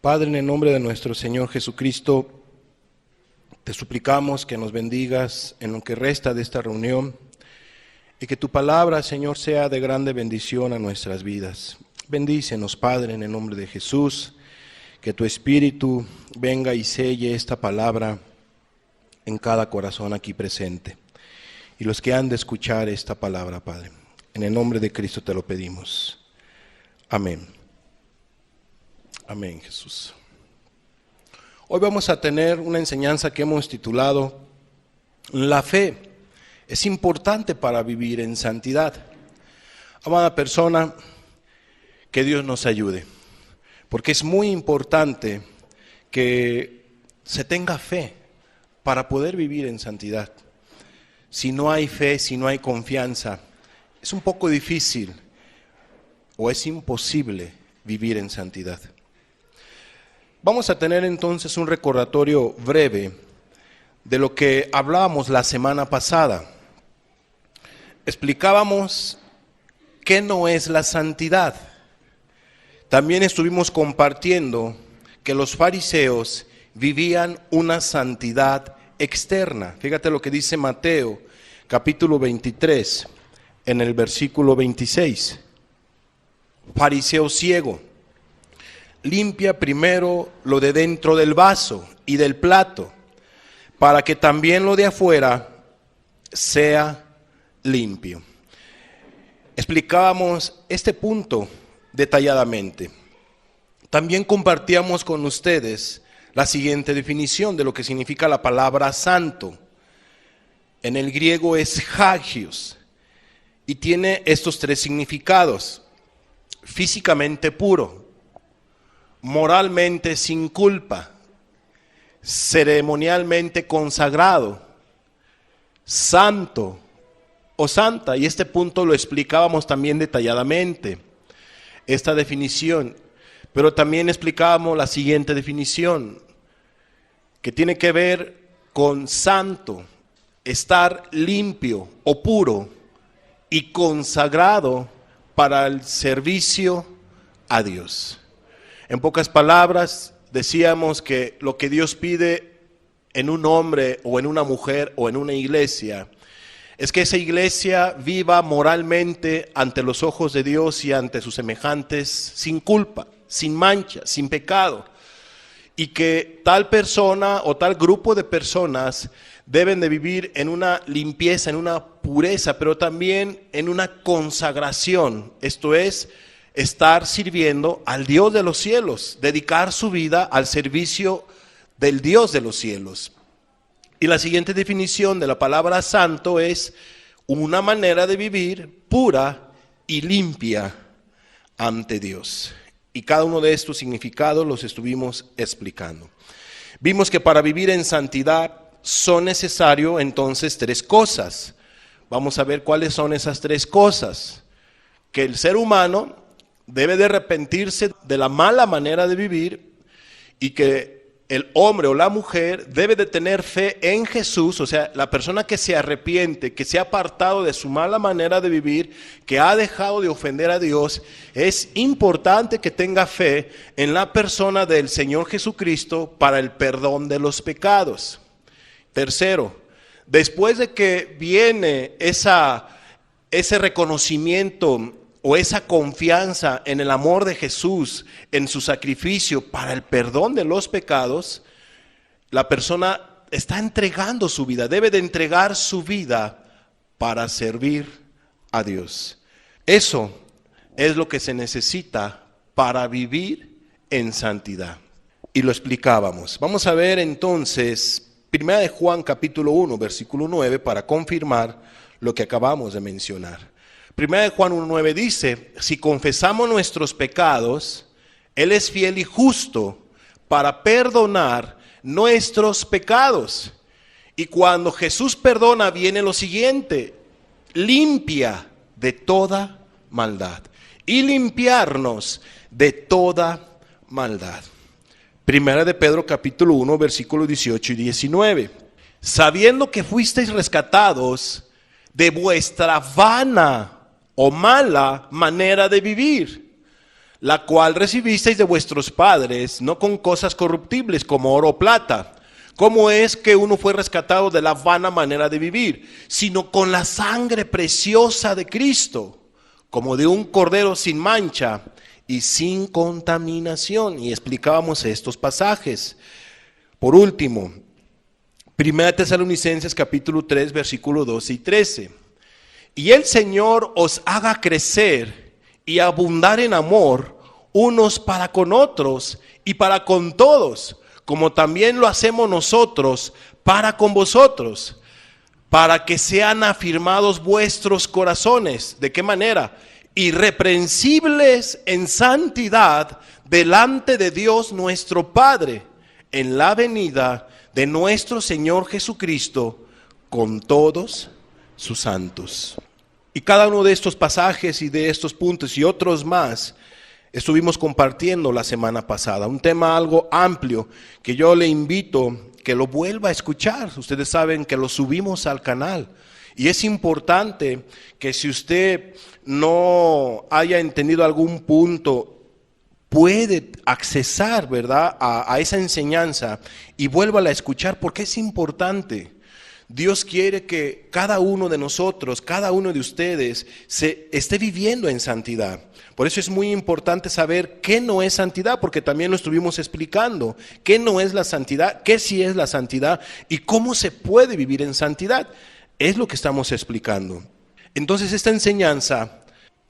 Padre, en el nombre de nuestro Señor Jesucristo, te suplicamos que nos bendigas en lo que resta de esta reunión y que tu palabra, Señor, sea de grande bendición a nuestras vidas. Bendícenos, Padre, en el nombre de Jesús, que tu Espíritu venga y selle esta palabra en cada corazón aquí presente. Y los que han de escuchar esta palabra, Padre, en el nombre de Cristo te lo pedimos. Amén. Amén, Jesús. Hoy vamos a tener una enseñanza que hemos titulado La fe es importante para vivir en santidad. Amada persona, que Dios nos ayude, porque es muy importante que se tenga fe para poder vivir en santidad. Si no hay fe, si no hay confianza, es un poco difícil o es imposible vivir en santidad. Vamos a tener entonces un recordatorio breve de lo que hablábamos la semana pasada. Explicábamos qué no es la santidad. También estuvimos compartiendo que los fariseos vivían una santidad externa. Fíjate lo que dice Mateo, capítulo 23, en el versículo 26. Fariseo ciego, limpia primero lo de dentro del vaso y del plato, para que también lo de afuera sea limpio. Explicábamos este punto detalladamente. También compartíamos con ustedes la siguiente definición de lo que significa la palabra santo. En el griego es hagios y tiene estos tres significados: físicamente puro, moralmente sin culpa, ceremonialmente consagrado, santo o santa. Y este punto lo explicábamos también detalladamente, esta definición. Pero también explicábamos la siguiente definición, que tiene que ver con santo, estar limpio o puro y consagrado para el servicio a Dios. En pocas palabras, decíamos que lo que Dios pide en un hombre o en una mujer o en una iglesia es que esa iglesia viva moralmente ante los ojos de Dios y ante sus semejantes sin culpa, sin mancha, sin pecado. Y que tal persona o tal grupo de personas deben de vivir en una limpieza, en una pureza, pero también en una consagración. Esto es, estar sirviendo al Dios de los cielos, dedicar su vida al servicio del Dios de los cielos. Y la siguiente definición de la palabra santo es una manera de vivir pura y limpia ante Dios. Y cada uno de estos significados los estuvimos explicando. Vimos que para vivir en santidad son necesarios entonces tres cosas. Vamos a ver cuáles son esas tres cosas. Que el ser humano debe de arrepentirse de la mala manera de vivir y que el hombre o la mujer debe de tener fe en Jesús. O sea, la persona que se arrepiente, que se ha apartado de su mala manera de vivir, que ha dejado de ofender a Dios, es importante que tenga fe en la persona del Señor Jesucristo para el perdón de los pecados. Tercero, después de que viene ese reconocimiento o esa confianza en el amor de Jesús, en su sacrificio para el perdón de los pecados, la persona está entregando su vida, debe de entregar su vida para servir a Dios. Eso es lo que se necesita para vivir en santidad. Y lo explicábamos. Vamos a ver entonces 1 de Juan capítulo 1, versículo 9, para confirmar lo que acabamos de mencionar. 1 de Juan 1:9 dice, si confesamos nuestros pecados, Él es fiel y justo para perdonar nuestros pecados. Y cuando Jesús perdona viene lo siguiente, limpia de toda maldad. Y limpiarnos de toda maldad. 1 de Pedro capítulo 1, versículos 18 y 19. Sabiendo que fuisteis rescatados de vuestra vana o mala manera de vivir, la cual recibisteis de vuestros padres, no con cosas corruptibles como oro o plata. ¿Cómo es que uno fue rescatado de la vana manera de vivir? Sino con la sangre preciosa de Cristo, como de un cordero sin mancha y sin contaminación. Y explicábamos estos pasajes. Por último, 1 Tesalonicenses capítulo 3, versículo 12 y 13. Y el Señor os haga crecer y abundar en amor unos para con otros y para con todos, como también lo hacemos nosotros para con vosotros, para que sean afirmados vuestros corazones. ¿De qué manera? Irreprensibles en santidad delante de Dios nuestro Padre, en la venida de nuestro Señor Jesucristo con todos sus santos. Y cada uno de estos pasajes y de estos puntos y otros más estuvimos compartiendo la semana pasada. Un tema algo amplio que yo le invito que lo vuelva a escuchar. Ustedes saben que lo subimos al canal. Y es importante que si usted no haya entendido algún punto, puede accesar, ¿verdad?, a esa enseñanza y vuélvala a escuchar, porque es importante. Dios quiere que cada uno de nosotros, cada uno de ustedes se esté viviendo en santidad. Por eso es muy importante saber qué no es santidad, porque también lo estuvimos explicando. ¿Qué no es la santidad? ¿Qué sí es la santidad? ¿Y cómo se puede vivir en santidad? Es lo que estamos explicando. Entonces esta enseñanza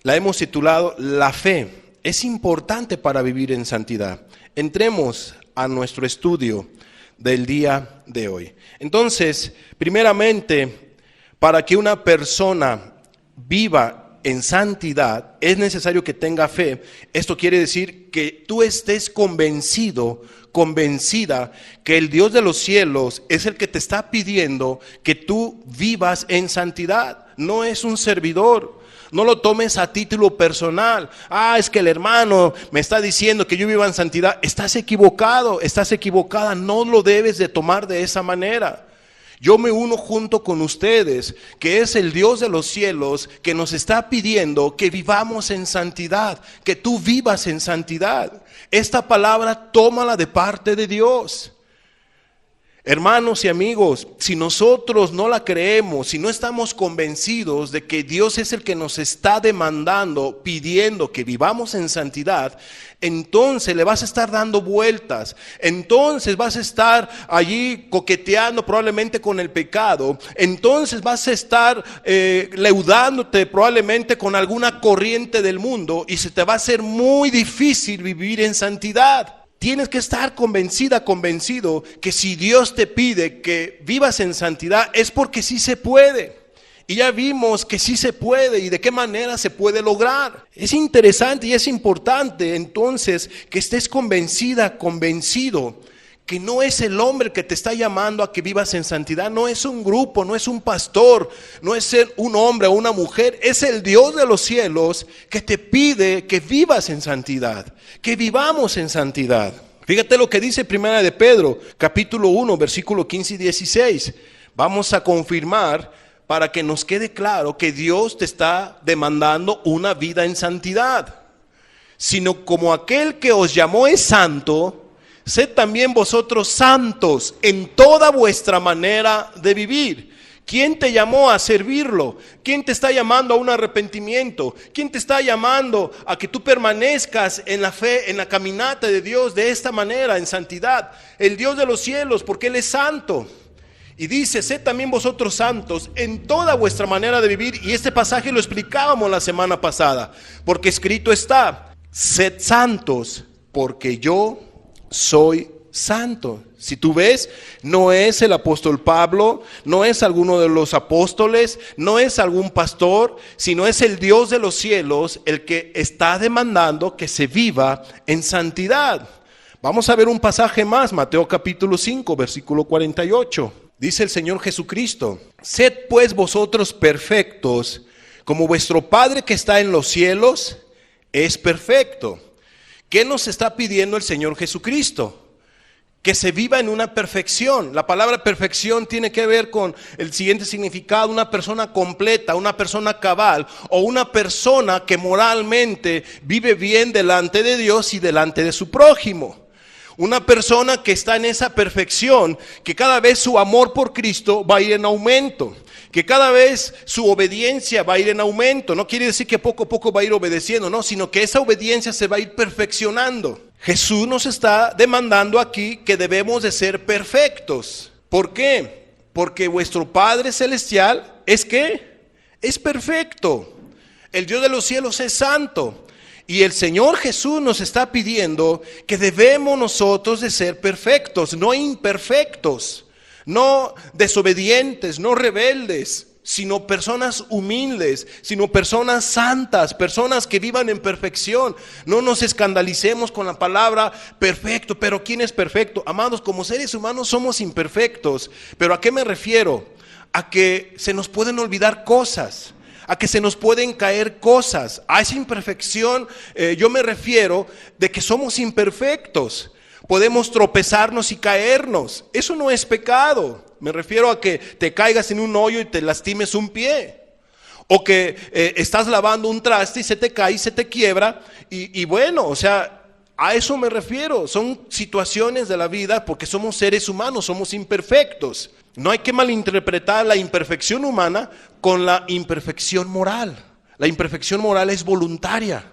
la hemos titulado La fe es importante para vivir en santidad. Entremos a nuestro estudio del día de hoy. Entonces, primeramente, para que una persona viva en santidad, es necesario que tenga fe. Esto quiere decir que tú estés convencido, convencida, que el Dios de los cielos es el que te está pidiendo que tú vivas en santidad. No es un servidor. No lo tomes a título personal. Es que el hermano me está diciendo que yo viva en santidad. Estás equivocado, estás equivocada. No lo debes de tomar de esa manera. Yo me uno junto con ustedes, que es el Dios de los cielos, que nos está pidiendo que vivamos en santidad, que tú vivas en santidad. Esta palabra tómala de parte de Dios. Hermanos y amigos, si nosotros no la creemos, si no estamos convencidos de que Dios es el que nos está demandando, pidiendo que vivamos en santidad, entonces le vas a estar dando vueltas, entonces vas a estar allí coqueteando probablemente con el pecado, entonces vas a estar leudándote probablemente con alguna corriente del mundo y se te va a hacer muy difícil vivir en santidad. Tienes que estar convencida, convencido que si Dios te pide que vivas en santidad es porque sí se puede. Y ya vimos que sí se puede y de qué manera se puede lograr. Es interesante y es importante entonces que estés convencida, convencido que no es el hombre que te está llamando a que vivas en santidad, no es un grupo, no es un pastor, no es un hombre o una mujer, es el Dios de los cielos que te pide que vivas en santidad, que vivamos en santidad. Fíjate lo que dice Primera de Pedro, capítulo 1, versículo 15 y 16. Vamos a confirmar para que nos quede claro que Dios te está demandando una vida en santidad. Sino como aquel que os llamó es santo, sed también vosotros santos en toda vuestra manera de vivir. ¿Quién te llamó a servirlo? ¿Quién te está llamando a un arrepentimiento? ¿Quién te está llamando a que tú permanezcas en la fe, en la caminata de Dios de esta manera, en santidad? El Dios de los cielos, porque Él es santo. Y dice, sed también vosotros santos en toda vuestra manera de vivir. Y este pasaje lo explicábamos la semana pasada, porque escrito está, sed santos, porque yo soy santo. Si tú ves, no es el apóstol Pablo, no es alguno de los apóstoles, no es algún pastor, sino es el Dios de los cielos el que está demandando que se viva en santidad. Vamos a ver un pasaje más, Mateo capítulo 5, versículo 48. Dice el Señor Jesucristo, sed pues vosotros perfectos, como vuestro Padre que está en los cielos es perfecto. ¿Qué nos está pidiendo el Señor Jesucristo? que se viva en una perfección. La palabra perfección tiene que ver con el siguiente significado: una persona completa, una persona cabal, o una persona que moralmente vive bien delante de Dios y delante de su prójimo. Una persona que está en esa perfección, que cada vez su amor por Cristo va a ir en aumento, que cada vez su obediencia va a ir en aumento. No quiere decir que poco a poco va a ir obedeciendo, no, sino que esa obediencia se va a ir perfeccionando. Jesús nos está demandando aquí que debemos de ser perfectos. ¿Por qué? Porque vuestro Padre Celestial es ¿qué? Es perfecto. El Dios de los cielos es santo. Y el Señor Jesús nos está pidiendo que debemos nosotros de ser perfectos, no imperfectos, no desobedientes, no rebeldes, sino personas humildes, sino personas santas, personas que vivan en perfección. No nos escandalicemos con la palabra perfecto. Pero ¿quién es perfecto? Amados, como seres humanos somos imperfectos. ¿Pero a qué me refiero? A que se nos pueden olvidar cosas, a que se nos pueden caer cosas. A esa imperfección yo me refiero de que somos imperfectos. Podemos tropezarnos y caernos. Eso no es pecado. Me refiero a que te caigas en un hoyo y te lastimes un pie. O que estás lavando un traste y se te cae y se te quiebra. Y bueno, o sea, a eso me refiero. Son situaciones de la vida porque somos seres humanos, somos imperfectos. No hay que malinterpretar la imperfección humana con la imperfección moral. La imperfección moral es voluntaria.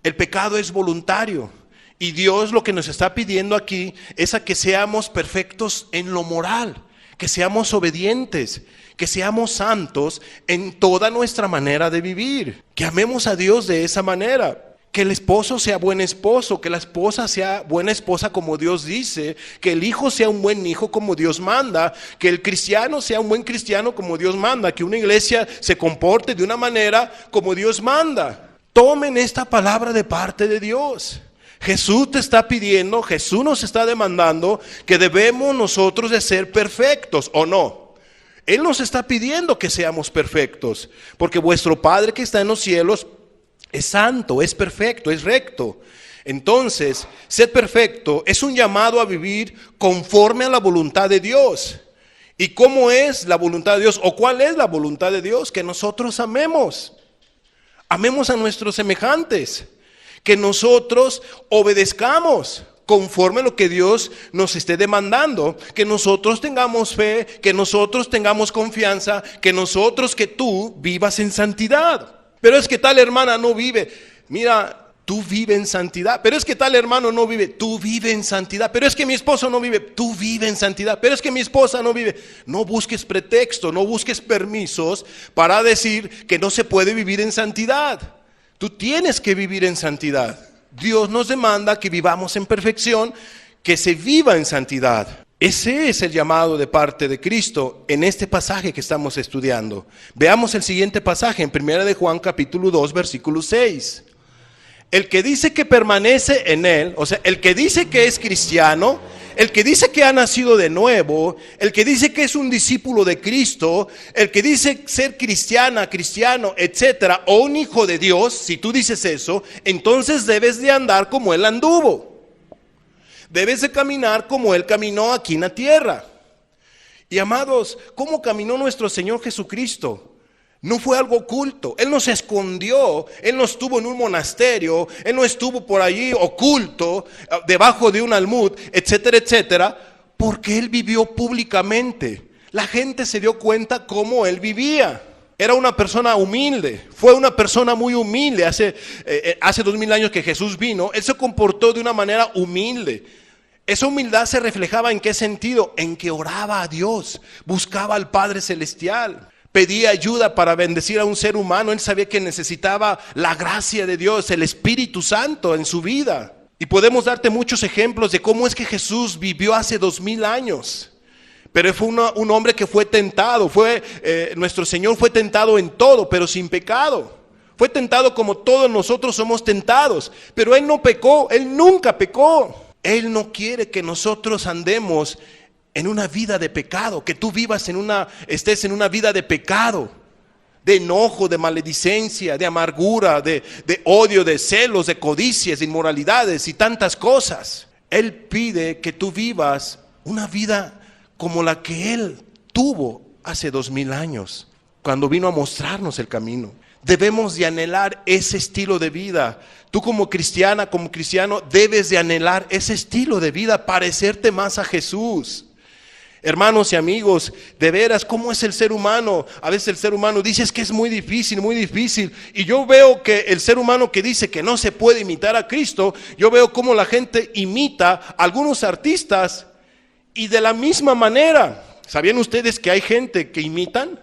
El pecado es voluntario. Y Dios lo que nos está pidiendo aquí es a que seamos perfectos en lo moral, que seamos obedientes, que seamos santos en toda nuestra manera de vivir, que amemos a Dios de esa manera. Que el esposo sea buen esposo, que la esposa sea buena esposa como Dios dice, que el hijo sea un buen hijo como Dios manda, que el cristiano sea un buen cristiano como Dios manda, que una iglesia se comporte de una manera como Dios manda. Tomen esta palabra de parte de Dios. Jesús te está pidiendo, Jesús nos está demandando que debemos nosotros de ser perfectos, ¿o no? Él nos está pidiendo que seamos perfectos, porque vuestro Padre que está en los cielos es santo, es perfecto, es recto. Entonces, ser perfecto es un llamado a vivir conforme a la voluntad de Dios. ¿Y cómo es la voluntad de Dios? ¿O cuál es la voluntad de Dios? Que nosotros amemos a nuestros semejantes, que nosotros obedezcamos conforme a lo que Dios nos esté demandando, que nosotros tengamos fe, que nosotros tengamos confianza, que tú vivas en santidad. Pero es que tal hermana no vive. Mira, tú vive en santidad. Pero es que tal hermano no vive. Tú vive en santidad. Pero es que mi esposo no vive. Tú vive en santidad. Pero es que mi esposa no vive. No busques pretexto, no busques permisos para decir que no se puede vivir en santidad. Tú tienes que vivir en santidad. Dios nos demanda que vivamos en perfección, que se viva en santidad. Ese es el llamado de parte de Cristo en este pasaje que estamos estudiando. Veamos el siguiente pasaje en 1 de Juan capítulo 2 versículo 6. El que dice que permanece en él, o sea, el que dice que es cristiano, el que dice que ha nacido de nuevo, el que dice que es un discípulo de Cristo, el que dice ser cristiana, cristiano, etcétera, o un hijo de Dios, si tú dices eso, entonces debes de andar como él anduvo. Debes de caminar como Él caminó aquí en la tierra. Y amados, ¿cómo caminó nuestro Señor Jesucristo? No fue algo oculto. Él no se escondió, Él no estuvo en un monasterio, Él no estuvo por allí oculto, debajo de un almud, etcétera, etcétera, porque Él vivió públicamente. La gente se dio cuenta cómo Él vivía. Era una persona humilde, fue una persona muy humilde. Hace 2000 años que Jesús vino, Él se comportó de una manera humilde. Esa humildad se reflejaba ¿en qué sentido? En que oraba a Dios, buscaba al Padre Celestial, pedía ayuda para bendecir a un ser humano. Él sabía que necesitaba la gracia de Dios, el Espíritu Santo en su vida. Y podemos darte muchos ejemplos de cómo es que Jesús vivió hace 2000 años. Pero fue un hombre que fue tentado, nuestro Señor fue tentado en todo, pero sin pecado. Fue tentado como todos nosotros somos tentados, pero Él no pecó, Él nunca pecó. Él no quiere que nosotros andemos en una vida de pecado, que tú estés en una vida de pecado, de enojo, de maledicencia, de amargura, de odio, de celos, de codicias, de inmoralidades y tantas cosas. Él pide que tú vivas una vida como la que Él tuvo hace 2000 años, cuando vino a mostrarnos el camino. Debemos de anhelar ese estilo de vida. Tú como cristiana, como cristiano, debes de anhelar ese estilo de vida, parecerte más a Jesús. Hermanos y amigos, de veras, ¿cómo es el ser humano? A veces el ser humano dice es que es muy difícil, muy difícil. Y yo veo que el ser humano que dice que no se puede imitar a Cristo, yo veo cómo la gente imita a algunos artistas y de la misma manera. ¿Sabían ustedes que hay gente que imitan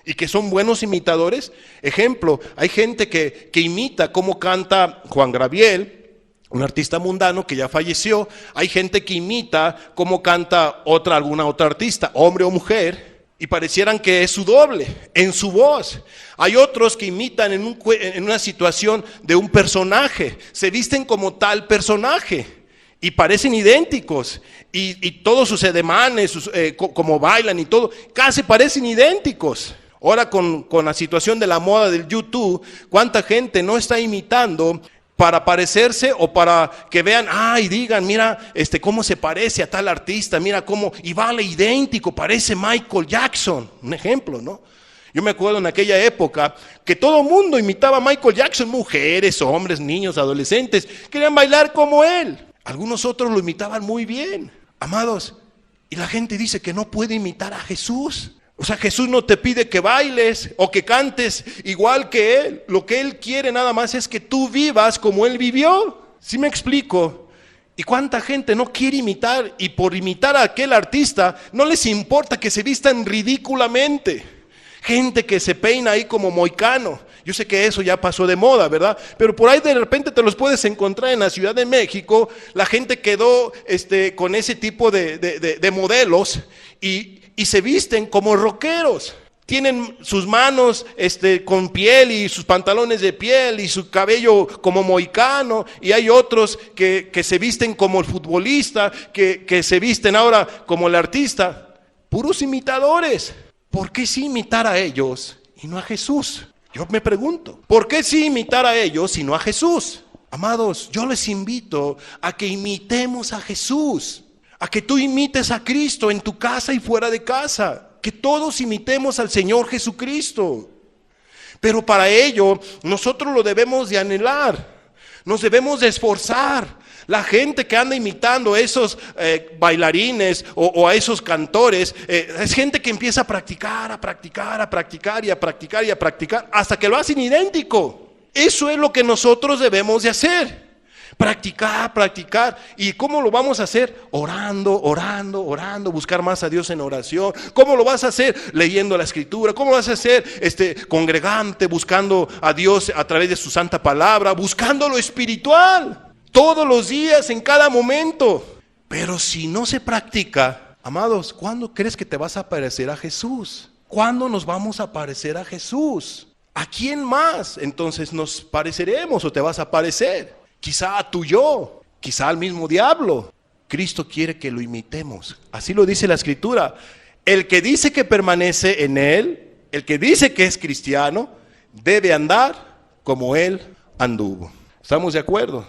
y que son buenos imitadores? Ejemplo, hay gente que imita cómo canta Juan Gabriel, un artista mundano que ya falleció. Hay gente que imita cómo canta alguna otra artista, hombre o mujer, y parecieran que es su doble en su voz. Hay otros que imitan en una situación de un personaje, se visten como tal personaje y parecen idénticos, y todos sus ademanes, como bailan y todo, casi parecen idénticos. Ahora con la situación de la moda del YouTube, ¿cuánta gente no está imitando para parecerse o para que vean, y digan, mira, cómo se parece a tal artista, mira cómo, y vale idéntico, parece Michael Jackson, un ejemplo, ¿no? Yo me acuerdo en aquella época que todo el mundo imitaba a Michael Jackson, mujeres, hombres, niños, adolescentes, querían bailar como él. Algunos otros lo imitaban muy bien, amados, y la gente dice que no puede imitar a Jesús. O sea, Jesús no te pide que bailes o que cantes igual que Él. Lo que Él quiere nada más es que tú vivas como Él vivió. ¿Sí me explico? ¿Y cuánta gente no quiere imitar? Y por imitar a aquel artista no les importa que se vistan ridículamente. Gente que se peina ahí como moicano. Yo sé que eso ya pasó de moda, ¿verdad? Pero por ahí de repente te los puedes encontrar en la Ciudad de México. La gente quedó con ese tipo de modelos y se visten como rockeros. Tienen sus manos con piel y sus pantalones de piel y su cabello como moicano, y hay otros que se visten como el futbolista, que se visten ahora como el artista. Puros imitadores. ¿Por qué sí imitar a ellos y no a Jesús? Yo me pregunto, ¿por qué sí imitar a ellos y no a Jesús? Amados, yo les invito a que imitemos a Jesús, a que tú imites a Cristo en tu casa y fuera de casa, que todos imitemos al Señor Jesucristo. Pero para ello nosotros lo debemos de anhelar, nos debemos de esforzar. La gente que anda imitando a esos bailarines o a esos cantores, es gente que empieza a practicar hasta que lo hacen idéntico. Eso es lo que nosotros debemos de hacer. Practicar. ¿Y cómo lo vamos a hacer? Orando, buscar más a Dios en oración. ¿Cómo lo vas a hacer? Leyendo la Escritura. ¿Cómo lo vas a hacer? Congregante, buscando a Dios a través de su santa palabra, buscando lo espiritual. Todos los días, en cada momento. Pero si no se practica, amados, ¿cuándo crees que te vas a parecer a Jesús? ¿Cuándo nos vamos a parecer a Jesús? ¿A quién más entonces nos pareceremos o te vas a parecer? Quizá a tu yo, quizá al mismo diablo. Cristo quiere que lo imitemos. Así lo dice la Escritura. El que dice que permanece en Él, el que dice que es cristiano, debe andar como Él anduvo. ¿Estamos de acuerdo?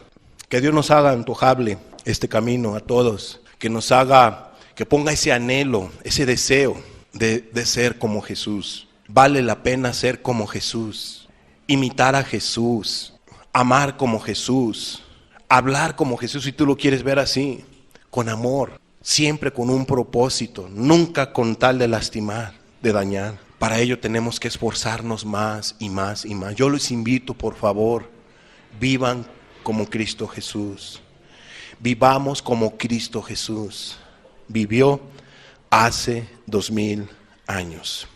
Que Dios nos haga antojable este camino a todos, que nos haga, que ponga ese anhelo, ese deseo de ser como Jesús. Vale la pena ser como Jesús, imitar a Jesús, amar como Jesús, hablar como Jesús, si tú lo quieres ver así, con amor, siempre con un propósito, nunca con tal de lastimar, de dañar. Para ello tenemos que esforzarnos más y más y más. Yo les invito, por favor, vivan como Cristo Jesús. Vivamos como Cristo Jesús vivió hace 2000 años.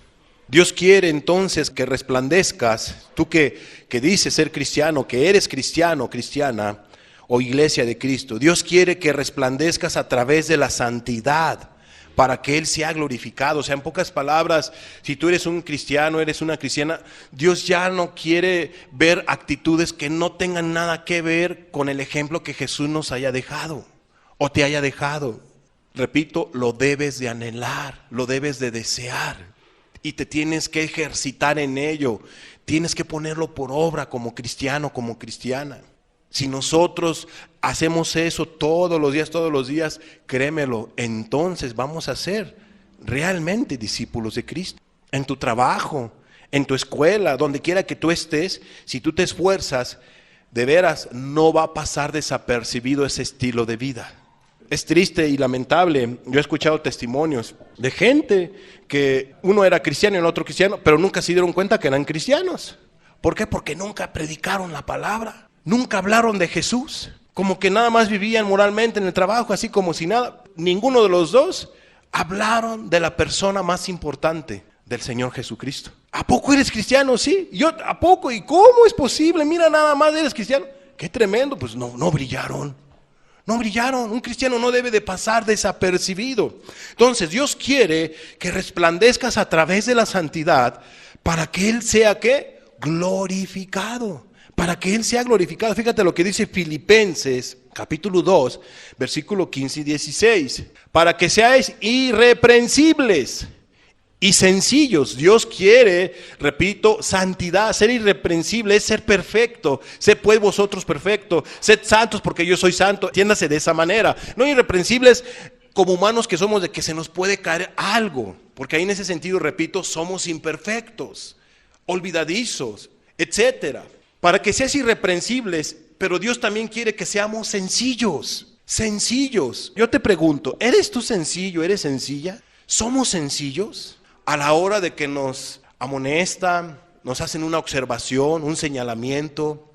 Dios quiere entonces que resplandezcas, tú que dices ser cristiano, que eres cristiano, cristiana o iglesia de Cristo. Dios quiere que resplandezcas a través de la santidad para que Él sea glorificado. O sea, en pocas palabras, si tú eres un cristiano, eres una cristiana, Dios ya no quiere ver actitudes que no tengan nada que ver con el ejemplo que Jesús nos haya dejado o te haya dejado. Repito, lo debes de anhelar, lo debes de desear y te tienes que ejercitar en ello. Tienes que ponerlo por obra como cristiano, como cristiana. Si nosotros hacemos eso todos los días, créemelo, entonces vamos a ser realmente discípulos de Cristo. En tu trabajo, en tu escuela, donde quiera que tú estés, si tú te esfuerzas, de veras no va a pasar desapercibido ese estilo de vida. Es triste y lamentable, yo he escuchado testimonios de gente que uno era cristiano y el otro cristiano, pero nunca se dieron cuenta que eran cristianos. ¿Por qué? Porque nunca predicaron la palabra, nunca hablaron de Jesús, como que nada más vivían moralmente en el trabajo, así como si nada. Ninguno de los dos hablaron de la persona más importante, del Señor Jesucristo. ¿A poco eres cristiano? Sí. Yo, ¿a poco? ¿Y cómo es posible? Mira, nada más eres cristiano. Qué tremendo. Pues no brillaron. No brillaron. Un cristiano no debe de pasar desapercibido. Entonces Dios quiere que resplandezcas a través de la santidad para que Él sea, ¿qué? Glorificado. Para que Él sea glorificado. Fíjate lo que dice Filipenses capítulo 2, versículo 15 y 16. Para que seáis irreprensibles y sencillos. Dios quiere, repito, santidad. Ser irreprensible es ser perfecto. Sed pues vosotros perfectos. Sed santos porque yo soy santo. Entiéndase de esa manera. No irreprensibles como humanos que somos, de que se nos puede caer algo. Porque ahí en ese sentido, repito, somos imperfectos, olvidadizos, etcétera. Para que seas irreprensibles, pero Dios también quiere que seamos sencillos. Sencillos. Yo te pregunto, ¿eres tú sencillo? ¿Eres sencilla? ¿Somos sencillos? A la hora de que nos amonestan, nos hacen una observación, un señalamiento,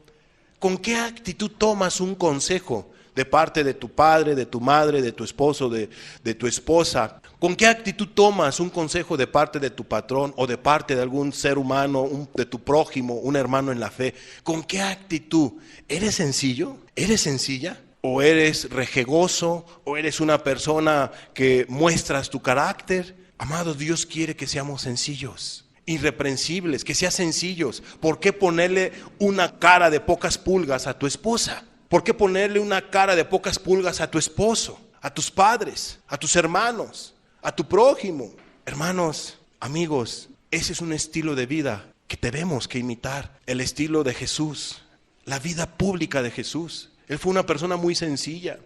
¿con qué actitud tomas un consejo de parte de tu padre, de tu madre, de tu esposo, de tu esposa? ¿Con qué actitud tomas un consejo de parte de tu patrón o de parte de algún ser humano, de tu prójimo, un hermano en la fe? ¿Con qué actitud? ¿Eres sencillo? ¿Eres sencilla? ¿O eres rejegoso? ¿O eres una persona que muestras tu carácter? Amados, Dios quiere que seamos sencillos, irreprensibles, que seas sencillos. ¿Por qué ponerle una cara de pocas pulgas a tu esposa? ¿Por qué ponerle una cara de pocas pulgas a tu esposo, a tus padres, a tus hermanos, a tu prójimo? Hermanos, amigos, ese es un estilo de vida que tenemos que imitar. El estilo de Jesús, la vida pública de Jesús. Él fue una persona muy sencilla.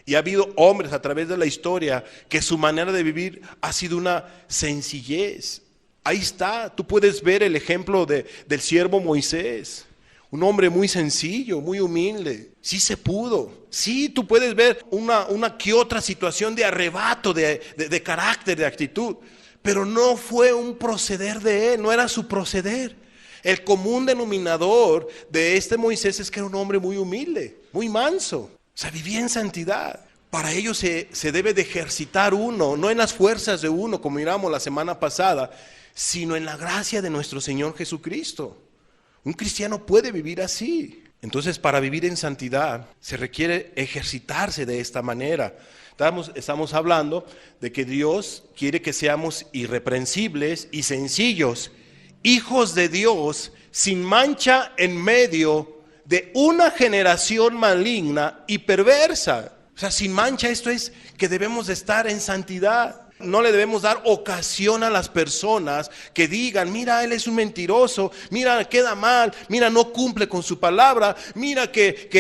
Y ha habido hombres a través de la historia que su manera de vivir ha sido una sencillez. Ahí está, tú puedes ver el ejemplo del siervo Moisés. Un hombre muy sencillo, muy humilde. Sí se pudo. Sí, tú puedes ver una que otra situación de arrebato, de carácter, de actitud. Pero no fue un proceder de él, no era su proceder. El común denominador de este Moisés es que era un hombre muy humilde, muy manso. O sea, vivía en santidad. Para ello se debe de ejercitar uno, no en las fuerzas de uno, como miramos la semana pasada, sino en la gracia de nuestro Señor Jesucristo. Un cristiano puede vivir así. Entonces, para vivir en santidad, se requiere ejercitarse de esta manera. Estamos hablando de que Dios quiere que seamos irreprensibles y sencillos, hijos de Dios, sin mancha en medio de una generación maligna y perversa. O sea, sin mancha, esto es que debemos de estar en santidad. No le debemos dar ocasión a las personas que digan, mira, él es un mentiroso, mira, queda mal, mira, no cumple con su palabra, mira que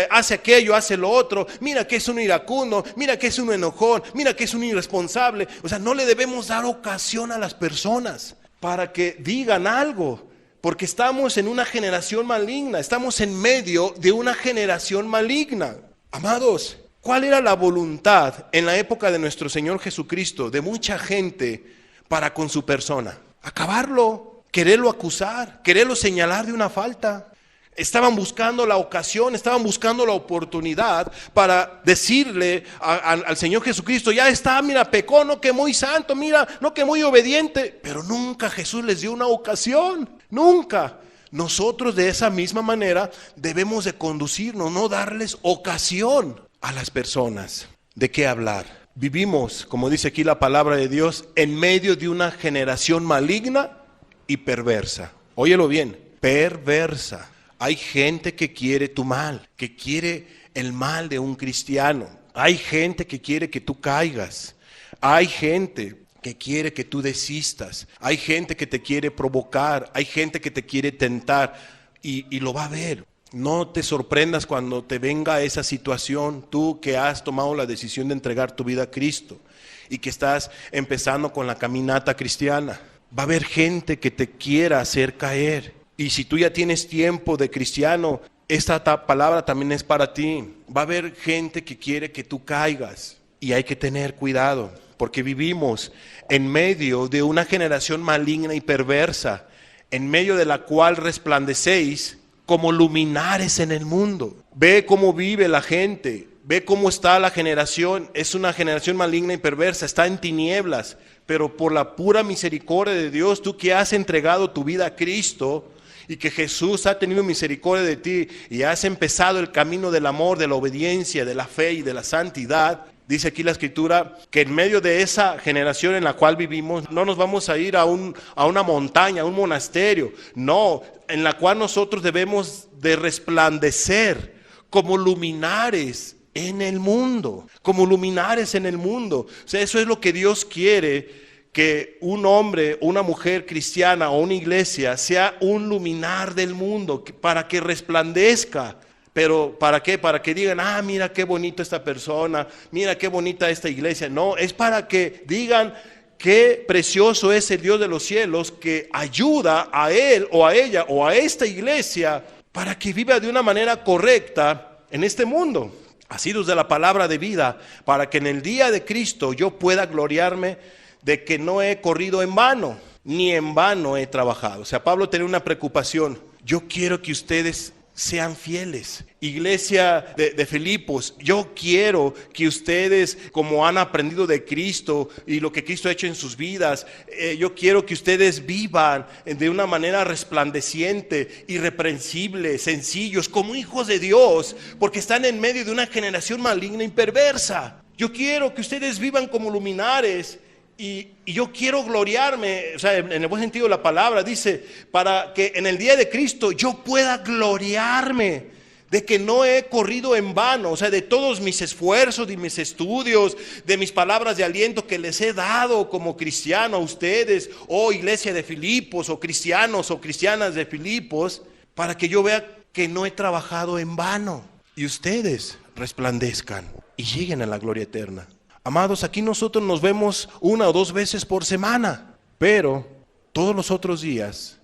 hace aquello, hace lo otro, mira que es un iracundo, mira que es un enojón, mira que es un irresponsable. O sea, no le debemos dar ocasión a las personas para que digan algo. Porque estamos en una generación maligna, estamos en medio de una generación maligna. Amados, ¿cuál era la voluntad en la época de nuestro Señor Jesucristo, de mucha gente, para con su persona? Acabarlo, quererlo acusar, quererlo señalar de una falta. Estaban buscando la ocasión, estaban buscando la oportunidad para decirle al Señor Jesucristo, ya está, mira, pecó, no que muy santo, mira, no que muy obediente. Pero nunca Jesús les dio una ocasión, nunca. Nosotros de esa misma manera debemos de conducirnos, no darles ocasión a las personas. ¿De qué hablar? Vivimos, como dice aquí la palabra de Dios, en medio de una generación maligna y perversa. Óyelo bien, perversa. Hay gente que quiere tu mal, que quiere el mal de un cristiano. Hay gente que quiere que tú caigas. Hay gente que quiere que tú desistas. Hay gente que te quiere provocar. Hay gente que te quiere tentar y lo va a ver. No te sorprendas cuando te venga esa situación, tú que has tomado la decisión de entregar tu vida a Cristo y que estás empezando con la caminata cristiana. Va a haber gente que te quiera hacer caer. Y si tú ya tienes tiempo de cristiano, esta palabra también es para ti. Va a haber gente que quiere que tú caigas y hay que tener cuidado, porque vivimos en medio de una generación maligna y perversa, en medio de la cual resplandecéis como luminares en el mundo. Ve cómo vive la gente, ve cómo está la generación. Es una generación maligna y perversa, está en tinieblas, pero por la pura misericordia de Dios, tú que has entregado tu vida a Cristo y que Jesús ha tenido misericordia de ti y has empezado el camino del amor, de la obediencia, de la fe y de la santidad. Dice aquí la Escritura que en medio de esa generación en la cual vivimos, no nos vamos a ir a una montaña, a un monasterio, no, en la cual nosotros debemos de resplandecer como luminares en el mundo, como luminares en el mundo. O sea, eso es lo que Dios quiere, que un hombre, una mujer cristiana o una iglesia sea un luminar del mundo, para que resplandezca. Pero ¿para qué? Para que digan, mira qué bonito esta persona, mira qué bonita esta iglesia. No, es para que digan qué precioso es el Dios de los cielos, que ayuda a él o a ella o a esta iglesia para que viva de una manera correcta en este mundo. Asidos de la palabra de vida, para que en el día de Cristo yo pueda gloriarme de que no he corrido en vano, ni en vano he trabajado. O sea, Pablo tenía una preocupación. Yo quiero que ustedes sean fieles. Iglesia de Filipos, yo quiero que ustedes, como han aprendido de Cristo y lo que Cristo ha hecho en sus vidas, yo quiero que ustedes vivan de una manera resplandeciente, irreprensible, sencillos, como hijos de Dios, porque están en medio de una generación maligna y perversa. Yo quiero que ustedes vivan como luminares. Y yo quiero gloriarme, o sea, en el buen sentido de la palabra, dice, para que en el día de Cristo yo pueda gloriarme de que no he corrido en vano, o sea, de todos mis esfuerzos, de mis estudios, de mis palabras de aliento que les he dado como cristiano a ustedes, o iglesia de Filipos, o cristianos o cristianas de Filipos, para que yo vea que no he trabajado en vano y ustedes resplandezcan y lleguen a la gloria eterna. Amados, aquí nosotros nos vemos 1 o 2 veces por semana, pero todos los otros días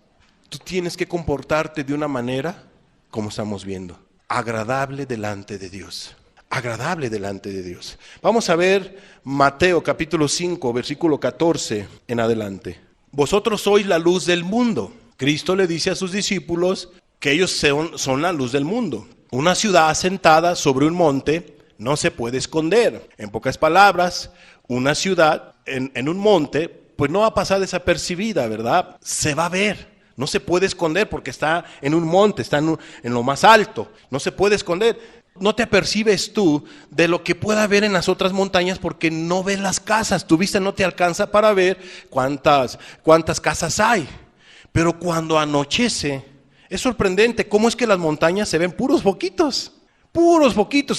tú tienes que comportarte de una manera, como estamos viendo, agradable delante de Dios. Agradable delante de Dios. Vamos a ver Mateo capítulo 5, versículo 14 en adelante. Vosotros sois la luz del mundo. Cristo le dice a sus discípulos que ellos son la luz del mundo. Una ciudad asentada sobre un monte no se puede esconder. En pocas palabras, una ciudad en un monte, pues no va a pasar desapercibida, ¿verdad? Se va a ver. No se puede esconder porque está en un monte, está en lo más alto. No se puede esconder. No te apercibes tú de lo que pueda haber en las otras montañas porque no ves las casas. Tu vista no te alcanza para ver cuántas casas hay. Pero cuando anochece, es sorprendente cómo es que las montañas se ven puros poquitos.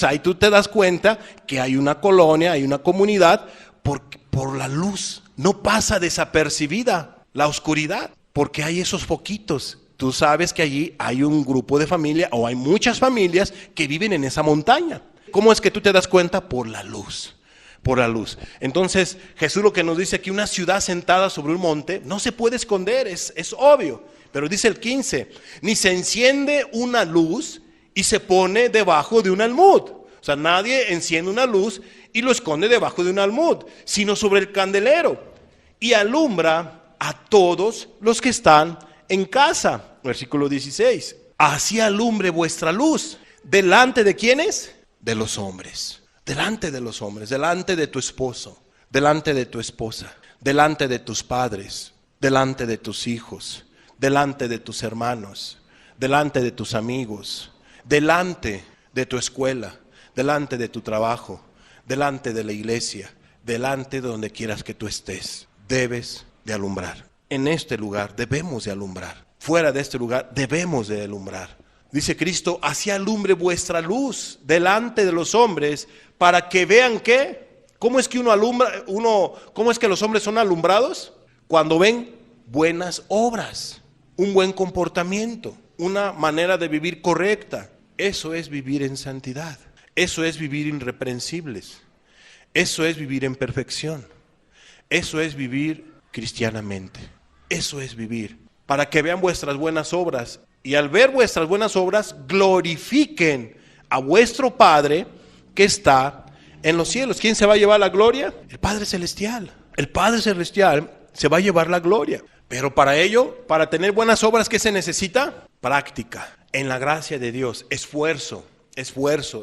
Ahí tú te das cuenta que hay una colonia, hay una comunidad, por la luz. No pasa desapercibida la oscuridad, porque hay esos poquitos. Tú sabes que allí hay un grupo de familia, o hay muchas familias que viven en esa montaña. ¿Cómo es que tú te das cuenta? Por la luz. Por la luz. Entonces Jesús lo que nos dice aquí, una ciudad sentada sobre un monte, no se puede esconder, es obvio. Pero dice el 15, ni se enciende una luz y se pone debajo de un almud. O sea, nadie enciende una luz y lo esconde debajo de un almud, sino sobre el candelero. Y alumbra a todos los que están en casa. Versículo 16. Así alumbre vuestra luz. ¿Delante de quiénes? De los hombres. Delante de los hombres. Delante de tu esposo. Delante de tu esposa. Delante de tus padres. Delante de tus hijos. Delante de tus hermanos. Delante de tus amigos. Delante de tu escuela, delante de tu trabajo, delante de la iglesia, delante de donde quieras que tú estés, debes de alumbrar. En este lugar debemos de alumbrar. Fuera de este lugar debemos de alumbrar. Dice Cristo, así alumbre vuestra luz delante de los hombres, para que vean que, ¿cómo es que cómo es que los hombres son alumbrados? Cuando ven buenas obras, un buen comportamiento. una manera de vivir correcta. Eso es vivir en santidad. Eso es vivir irreprensibles. Eso es vivir en perfección. Eso es vivir cristianamente. Eso es vivir. Para que vean vuestras buenas obras. Y al ver vuestras buenas obras, glorifiquen a vuestro Padre que está en los cielos. ¿Quién se va a llevar la gloria? El Padre Celestial. El Padre Celestial se va a llevar la gloria. Pero para ello, para tener buenas obras, ¿qué se necesita? Práctica, en la gracia de Dios, esfuerzo,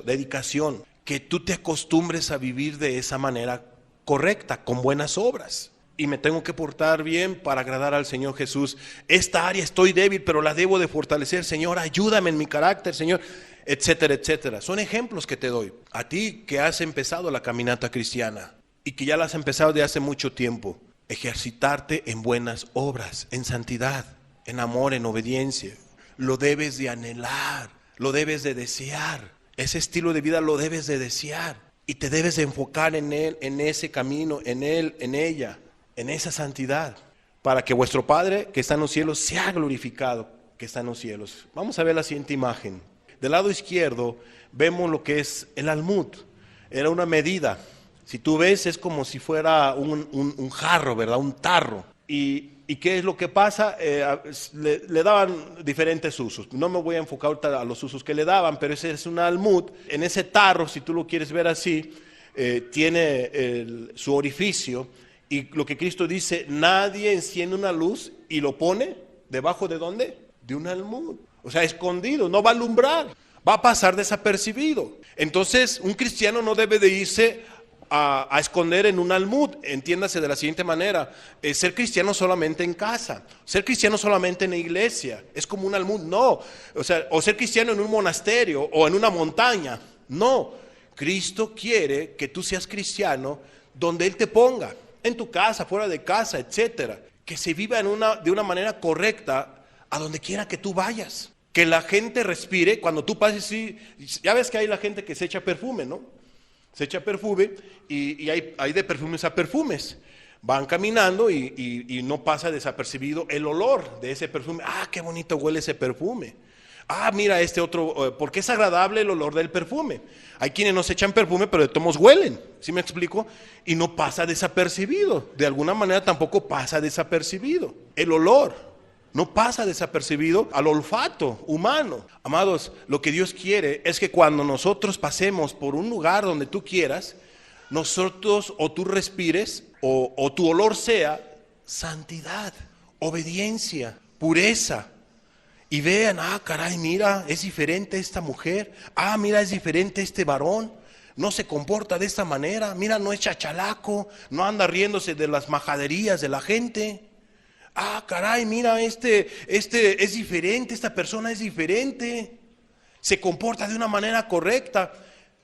dedicación. Que tú te acostumbres a vivir de esa manera correcta, con buenas obras. Y me tengo que portar bien para agradar al Señor Jesús. Esta área estoy débil, pero la debo de fortalecer. Señor, ayúdame en mi carácter, Señor, etcétera, etcétera. Son ejemplos que te doy. A ti que has empezado la caminata cristiana y que ya la has empezado de hace mucho tiempo. Ejercitarte en buenas obras, en santidad, en amor, en obediencia. Lo debes de anhelar, lo debes de desear. Ese estilo de vida lo debes de desear. Y te debes de enfocar en él, en ese camino, en él, en ella, en esa santidad. Para que vuestro Padre que está en los cielos sea glorificado que está en los cielos. Vamos a ver la siguiente imagen. Del lado izquierdo vemos lo que es el almud. Era una medida. Si tú ves, es como si fuera un jarro, ¿verdad? Un tarro. ¿Y qué es lo que pasa? Le daban diferentes usos. No me voy a enfocar ahorita a los usos que le daban, pero ese es un almud. En ese tarro, si tú lo quieres ver así, tiene su orificio. Y lo que Cristo dice, nadie enciende una luz y lo pone debajo de ¿dónde? De un almud. O sea, escondido, no va a alumbrar, va a pasar desapercibido. Entonces, un cristiano no debe de irse a esconder en un almud. Entiéndase de la siguiente manera: ser cristiano solamente en casa, ser cristiano solamente en la iglesia, es como un almud. No, o sea, o ser cristiano en un monasterio o en una montaña. No, Cristo quiere que tú seas cristiano donde Él te ponga, en tu casa, fuera de casa, etcétera. Que se viva de una manera correcta a donde quiera que tú vayas. Que la gente respire cuando tú pases. Sí, ya ves que hay la gente que se echa perfume, ¿no? Se echa perfume y hay de perfumes a perfumes. Van caminando y no pasa desapercibido el olor de ese perfume. Ah, qué bonito huele ese perfume. Ah, mira este otro, porque es agradable el olor del perfume. Hay quienes no se echan perfume, pero de todos modos huelen, ¿sí me explico? Y no pasa desapercibido. De alguna manera tampoco pasa desapercibido. El olor no pasa desapercibido al olfato humano. Amados, lo que Dios quiere es que cuando nosotros pasemos por un lugar donde tú quieras, nosotros o tú respires o tu olor sea santidad, obediencia, pureza. Y vean, ah, caray, mira, es diferente esta mujer. Ah, mira, es diferente este varón. No se comporta de esta manera. Mira, no es chachalaco, no anda riéndose de las majaderías de la gente. Ah, caray, mira, este es diferente, esta persona es diferente, se comporta de una manera correcta.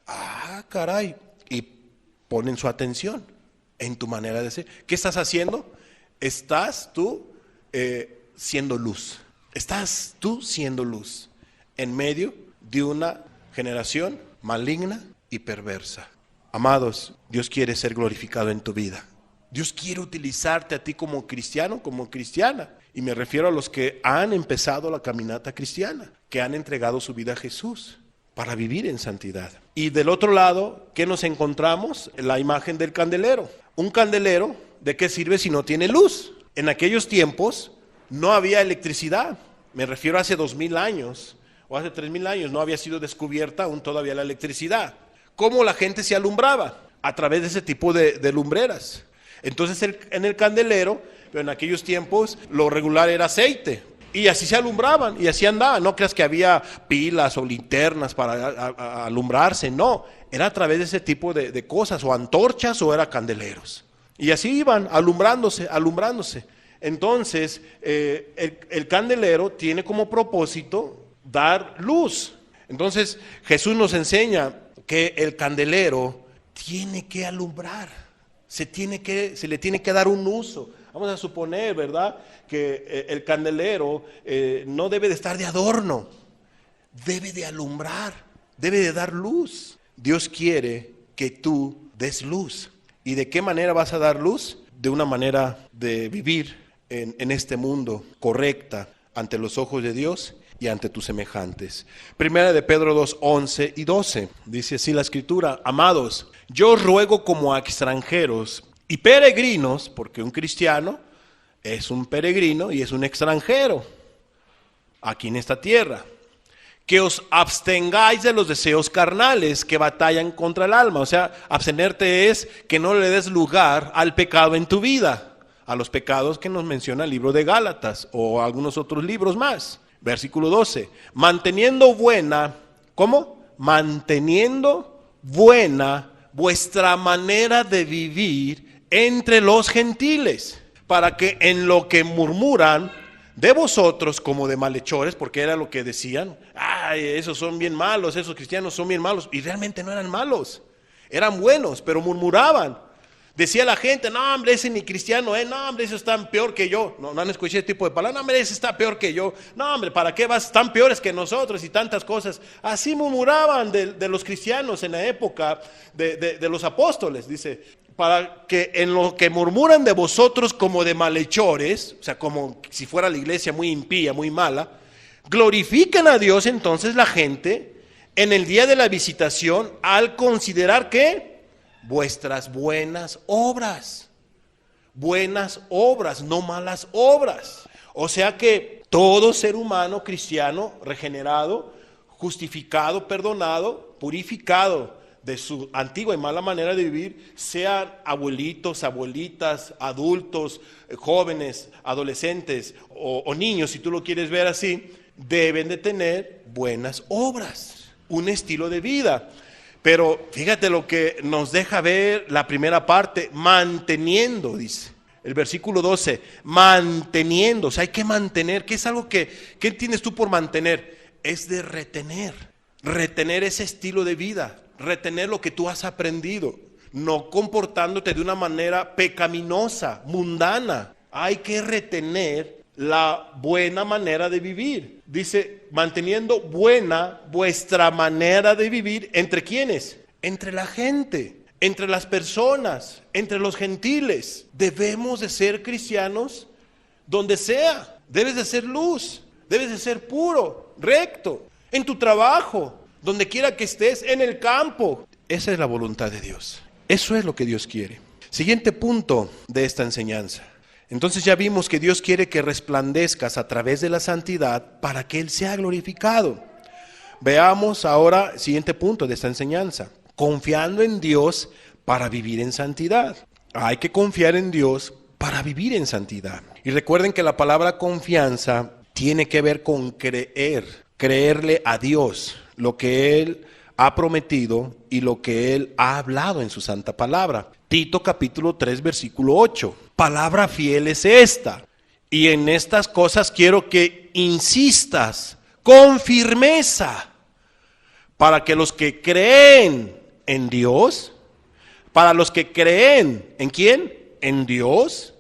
Ah, caray, y ponen su atención en tu manera de ser. ¿Qué estás haciendo? Estás tú siendo luz. Estás tú siendo luz en medio de una generación maligna y perversa. Amados, Dios quiere ser glorificado en tu vida. Dios quiere utilizarte a ti como cristiano, como cristiana. Y me refiero a los que han empezado la caminata cristiana, que han entregado su vida a Jesús para vivir en santidad. Y del otro lado, ¿qué nos encontramos? La imagen del candelero. Un candelero, ¿de qué sirve si no tiene luz? En aquellos tiempos no había electricidad. Me refiero a hace 2000 años o hace 3000 años. No había sido descubierta aún todavía la electricidad. ¿Cómo la gente se alumbraba? A través de ese tipo de lumbreras. Entonces en el candelero, pero en aquellos tiempos lo regular era aceite. Y así se alumbraban y así andaban. No creas que había pilas o linternas para alumbrarse. No, era a través de ese tipo de cosas, o antorchas o era candeleros. Y así iban alumbrándose. Entonces el candelero tiene como propósito dar luz. Entonces Jesús nos enseña que el candelero tiene que alumbrar. Se le tiene que dar un uso. Vamos a suponer, ¿verdad?, que el candelero no debe de estar de adorno, debe de alumbrar, debe de dar luz. Dios quiere que tú des luz. ¿Y de qué manera vas a dar luz? De una manera de vivir en este mundo correcta ante los ojos de Dios y ante tus semejantes. Primera de Pedro 2, 11 y 12. Dice así la Escritura: amados, yo os ruego como a extranjeros y peregrinos, porque un cristiano es un peregrino y es un extranjero aquí en esta tierra, que os abstengáis de los deseos carnales que batallan contra el alma. O sea, abstenerte es que no le des lugar al pecado en tu vida, a los pecados que nos menciona el libro de Gálatas o algunos otros libros más. Versículo 12, manteniendo buena, ¿cómo? Manteniendo buena vuestra manera de vivir entre los gentiles, para que en lo que murmuran de vosotros como de malhechores, porque era lo que decían, ay, esos son bien malos, esos cristianos son bien malos, y realmente no eran malos, eran buenos, pero murmuraban. Decía la gente, no hombre, ese ni cristiano es, no hombre, esos están peor que yo. No han escuchado ese tipo de palabras, no hombre, ese está peor que yo. No hombre, ¿para qué vas? Están peores que nosotros y tantas cosas. Así murmuraban de los cristianos en la época de los apóstoles, dice, para que en lo que murmuran de vosotros como de malhechores, o sea, como si fuera la iglesia muy impía, muy mala, glorifiquen a Dios entonces la gente en el día de la visitación al considerar que vuestras buenas obras, no malas obras. O sea que todo ser humano cristiano, regenerado, justificado, perdonado, purificado de su antigua y mala manera de vivir, sean abuelitos, abuelitas, adultos, jóvenes, adolescentes o niños, si tú lo quieres ver así, deben de tener buenas obras, un estilo de vida. Pero fíjate lo que nos deja ver la primera parte, manteniendo, dice. El versículo 12, manteniendo, o sea, hay que mantener. ¿Qué es algo ¿qué entiendes tú por mantener? Es de retener ese estilo de vida, retener lo que tú has aprendido, no comportándote de una manera pecaminosa, mundana. Hay que retener la buena manera de vivir. Dice, manteniendo buena vuestra manera de vivir, ¿entre quiénes? Entre la gente, entre las personas, entre los gentiles. Debemos de ser cristianos donde sea. Debes de ser luz, debes de ser puro, recto, en tu trabajo, donde quiera que estés, en el campo. Esa es la voluntad de Dios. Eso es lo que Dios quiere. Siguiente punto de esta enseñanza. Entonces ya vimos que Dios quiere que resplandezcas a través de la santidad para que Él sea glorificado. Veamos ahora, siguiente punto de esta enseñanza, confiando en Dios para vivir en santidad. Hay que confiar en Dios para vivir en santidad. Y recuerden que la palabra confianza tiene que ver con creerle a Dios, lo que Él ha prometido y lo que Él ha hablado en su santa palabra. Tito capítulo 3 versículo 8. Palabra fiel es esta, y en estas cosas quiero que insistas con firmeza, para que los que creen en Dios, para los que creen, ¿en quién? En Dios,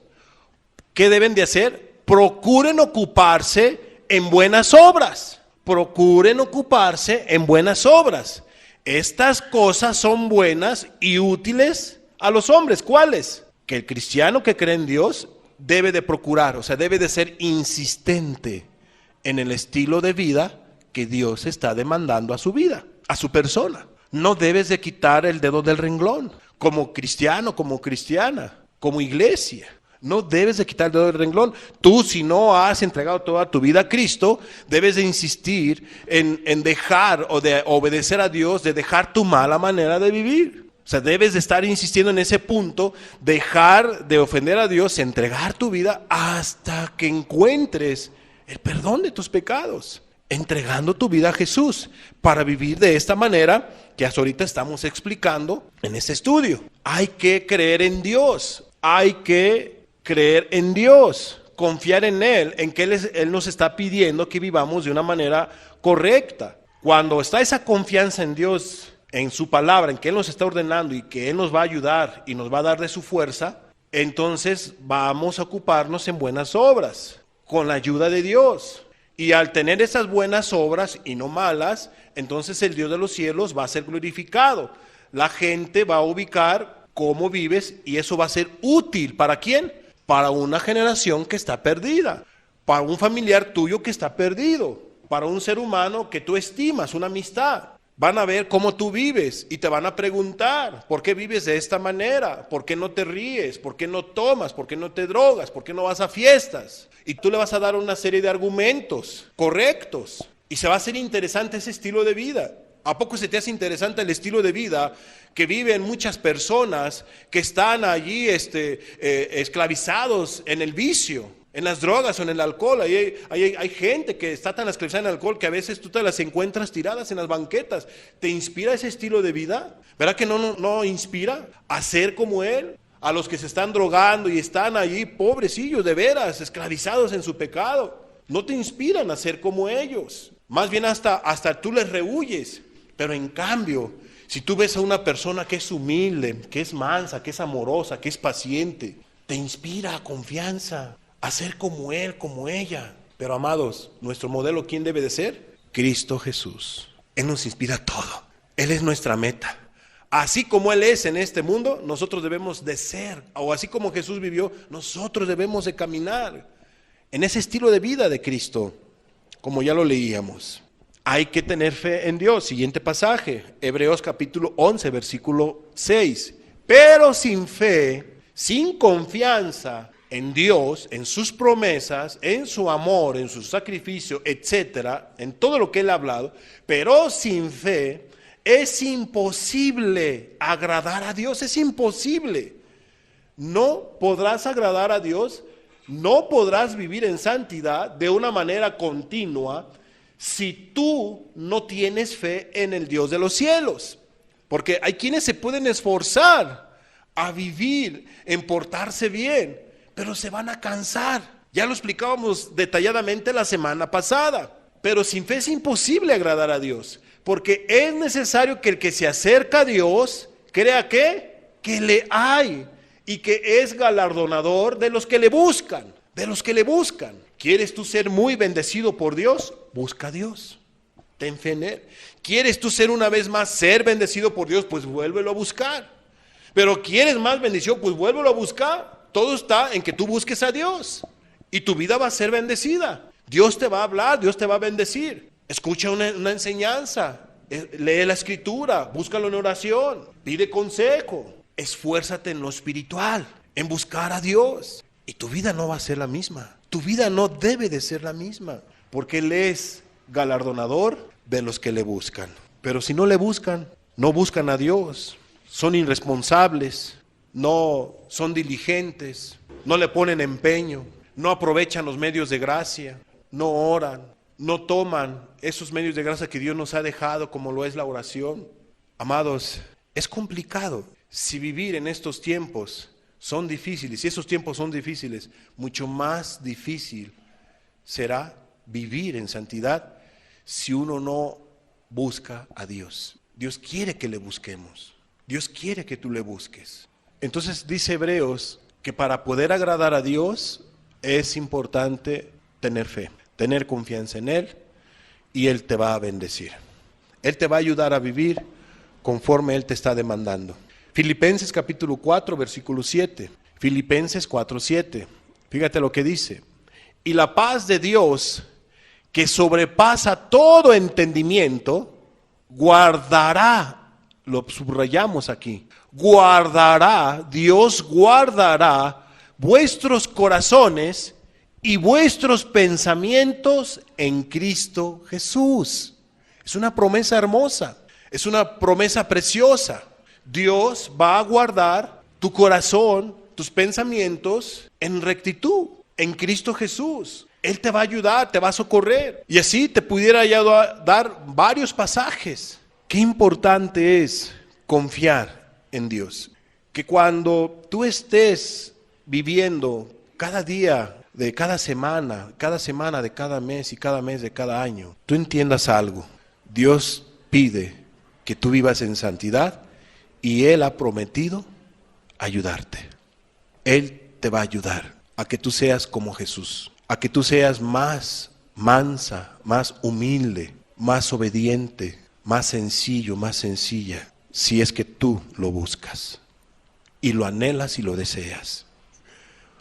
¿qué deben de hacer? Procuren ocuparse en buenas obras. Procuren ocuparse en buenas obras. Estas cosas son buenas y útiles a los hombres. ¿Cuáles? Que el cristiano que cree en Dios debe de procurar, o sea, debe de ser insistente en el estilo de vida que Dios está demandando a su vida, a su persona. No debes de quitar el dedo del renglón, como cristiano, como cristiana, como iglesia. No debes de quitar el dedo del renglón. Tú, si no has entregado toda tu vida a Cristo, debes de insistir en dejar o de obedecer a Dios, de dejar tu mala manera de vivir. O sea, debes de estar insistiendo en ese punto, dejar de ofender a Dios, entregar tu vida hasta que encuentres el perdón de tus pecados, entregando tu vida a Jesús para vivir de esta manera que hasta ahorita estamos explicando en este estudio. Hay que creer en Dios, hay que creer en Dios, confiar en Él, en que Él nos está pidiendo que vivamos de una manera correcta. Cuando está esa confianza en Dios, en su palabra, en que Él nos está ordenando y que Él nos va a ayudar y nos va a dar de su fuerza, entonces vamos a ocuparnos en buenas obras, con la ayuda de Dios. Y al tener esas buenas obras y no malas, entonces el Dios de los cielos va a ser glorificado. La gente va a ubicar cómo vives y eso va a ser útil. ¿Para quién? Para una generación que está perdida, para un familiar tuyo que está perdido, para un ser humano que tú estimas, una amistad. Van a ver cómo tú vives y te van a preguntar, ¿por qué vives de esta manera? ¿Por qué no te ríes? ¿Por qué no tomas? ¿Por qué no te drogas? ¿Por qué no vas a fiestas? Y tú le vas a dar una serie de argumentos correctos y se va a hacer interesante ese estilo de vida. ¿A poco se te hace interesante el estilo de vida que viven muchas personas que están allí esclavizados en el vicio, en las drogas o en el alcohol? Hay gente que está tan esclavizada en el alcohol que a veces tú te las encuentras tiradas en las banquetas. ¿Te inspira ese estilo de vida? ¿Verdad que no inspira a ser como él? A los que se están drogando y están allí, pobrecillos, de veras, esclavizados en su pecado. No te inspiran a ser como ellos. Más bien hasta tú les rehuyes. Pero en cambio, si tú ves a una persona que es humilde, que es mansa, que es amorosa, que es paciente, te inspira confianza a ser como él, como ella. Pero amados, nuestro modelo, ¿quién debe de ser? Cristo Jesús. Él nos inspira todo. Él es nuestra meta. Así como Él es en este mundo, nosotros debemos de ser. O así como Jesús vivió, nosotros debemos de caminar en ese estilo de vida de Cristo, como ya lo leíamos. Hay que tener fe en Dios. Siguiente pasaje, Hebreos capítulo 11, versículo 6. Pero sin fe, sin confianza en Dios, en sus promesas, en su amor, en su sacrificio, etcétera, en todo lo que Él ha hablado, pero sin fe es imposible agradar a Dios, es imposible. No podrás agradar a Dios, no podrás vivir en santidad de una manera continua si tú no tienes fe en el Dios de los cielos. Porque hay quienes se pueden esforzar a vivir, en portarse bien, pero se van a cansar. Ya lo explicábamos detalladamente la semana pasada. Pero sin fe es imposible agradar a Dios, porque es necesario que el que se acerca a Dios crea que le hay y que es galardonador de los que le buscan, de los que le buscan. ¿Quieres tú ser muy bendecido por Dios? Busca a Dios. Ten fe en Él. ¿Quieres tú ser una vez más ser bendecido por Dios? Pues vuélvelo a buscar. Pero ¿quieres más bendición? Pues vuélvelo a buscar. Todo está en que tú busques a Dios y tu vida va a ser bendecida. Dios te va a hablar, Dios te va a bendecir. Escucha una enseñanza, lee la escritura, búscalo en oración, pide consejo. Esfuérzate en lo espiritual, en buscar a Dios. Y tu vida no va a ser la misma. Tu vida no debe de ser la misma, porque Él es galardonador de los que le buscan. Pero si no le buscan, no buscan a Dios, son irresponsables, no son diligentes, no le ponen empeño, no aprovechan los medios de gracia, no oran, no toman esos medios de gracia que Dios nos ha dejado, como lo es la oración. Amados, es complicado. Si vivir en estos tiempos son difíciles, si esos tiempos son difíciles, mucho más difícil será vivir en santidad si uno no busca a Dios. Dios quiere que le busquemos. Dios quiere que tú le busques. Entonces dice Hebreos que para poder agradar a Dios es importante tener fe, tener confianza en Él, y Él te va a bendecir. Él te va a ayudar a vivir conforme Él te está demandando. Filipenses capítulo 4, versículo 7. Filipenses 4, 7. Fíjate lo que dice. Y la paz de Dios, que sobrepasa todo entendimiento, guardará, lo subrayamos aquí, guardará, Dios guardará vuestros corazones y vuestros pensamientos en Cristo Jesús. Es una promesa hermosa, es una promesa preciosa. Dios va a guardar tu corazón, tus pensamientos en rectitud, en Cristo Jesús. Él te va a ayudar, te va a socorrer. Y así te pudiera ya dar varios pasajes. Qué importante es confiar en Dios. Que cuando tú estés viviendo cada día de cada semana de cada mes y cada mes de cada año, tú entiendas algo. Dios pide que tú vivas en santidad y Él ha prometido ayudarte. Él te va a ayudar a que tú seas como Jesús, a que tú seas más mansa, más humilde, más obediente, más sencillo, más sencilla, si es que tú lo buscas y lo anhelas y lo deseas.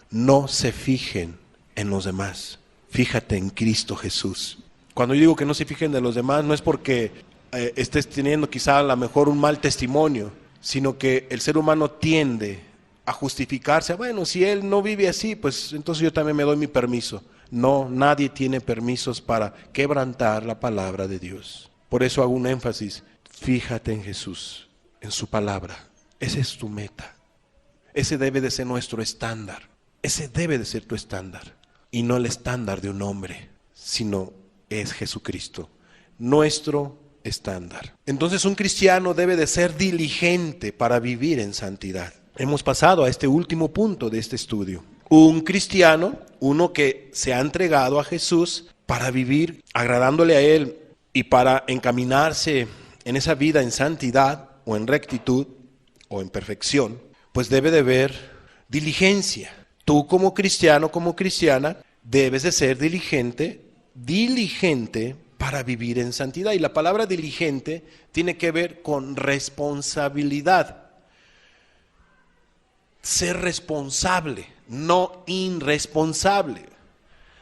No se fijen en los demás, fíjate en Cristo Jesús. Cuando yo digo que no se fijen de los demás, no es porque estés teniendo quizá a lo mejor un mal testimonio, sino que el ser humano tiende a justificarse. Bueno, si él no vive así, pues entonces yo también me doy mi permiso. No, nadie tiene permisos para quebrantar la palabra de Dios. Por eso hago un énfasis, fíjate en Jesús, en su palabra. Esa es tu meta. Ese debe de ser nuestro estándar. Ese debe de ser tu estándar. Y no el estándar de un hombre, sino es Jesucristo, nuestro estándar. Entonces un cristiano debe de ser diligente para vivir en santidad. Hemos pasado a este último punto de este estudio. Un cristiano, uno que se ha entregado a Jesús para vivir agradándole a Él y para encaminarse en esa vida en santidad o en rectitud o en perfección, pues debe de haber diligencia. Tú como cristiano, como cristiana, debes de ser diligente para vivir en santidad. Y la palabra diligente tiene que ver con responsabilidad. Ser responsable, no irresponsable.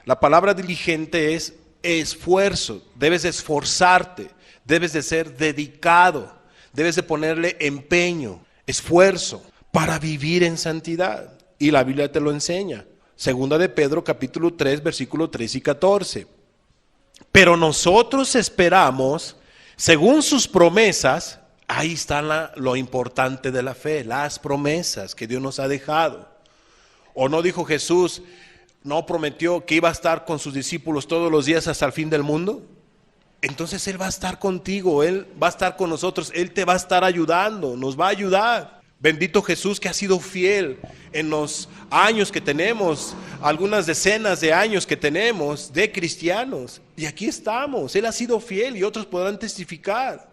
La palabra diligente es esfuerzo. Debes de esforzarte, debes de ser dedicado, debes de ponerle empeño, esfuerzo para vivir en santidad. Y la Biblia te lo enseña. Segunda de Pedro, capítulo 3, versículo 3 y 14. Pero nosotros esperamos, según sus promesas, ahí está lo importante de la fe, las promesas que Dios nos ha dejado. ¿O no dijo Jesús, no prometió que iba a estar con sus discípulos todos los días hasta el fin del mundo? Entonces Él va a estar contigo, Él va a estar con nosotros, Él te va a estar ayudando, nos va a ayudar. Bendito Jesús que ha sido fiel en los años que tenemos, algunas decenas de años que tenemos de cristianos. Y aquí estamos, Él ha sido fiel y otros podrán testificar.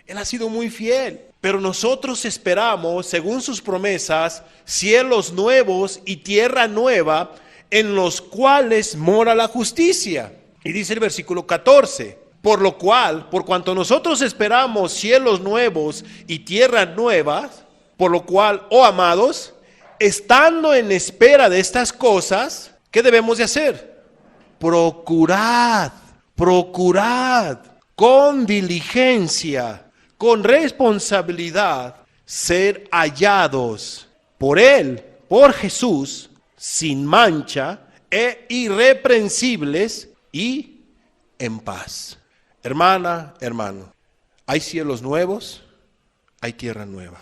Él ha sido muy fiel. Pero nosotros esperamos, según sus promesas, cielos nuevos y tierra nueva, en los cuales mora la justicia. Y dice el versículo 14, por lo cual, por cuanto nosotros esperamos cielos nuevos y tierra nueva, por lo cual, oh amados, estando en espera de estas cosas, ¿qué debemos de hacer? Procurad con diligencia, con responsabilidad, ser hallados por Él, por Jesús, sin mancha e irreprensibles y en paz. Hermana, hermano, hay cielos nuevos, hay tierra nueva.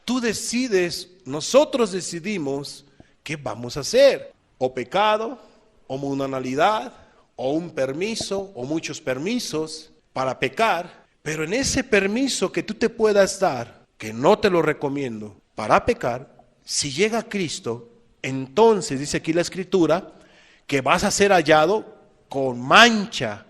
Tú decides, nosotros decidimos qué vamos a hacer. O pecado, o mundanalidad, o un permiso, o muchos permisos para pecar. Pero en ese permiso que tú te puedas dar, que no te lo recomiendo, para pecar, si llega Cristo, entonces dice aquí la Escritura, que vas a ser hallado con mancha,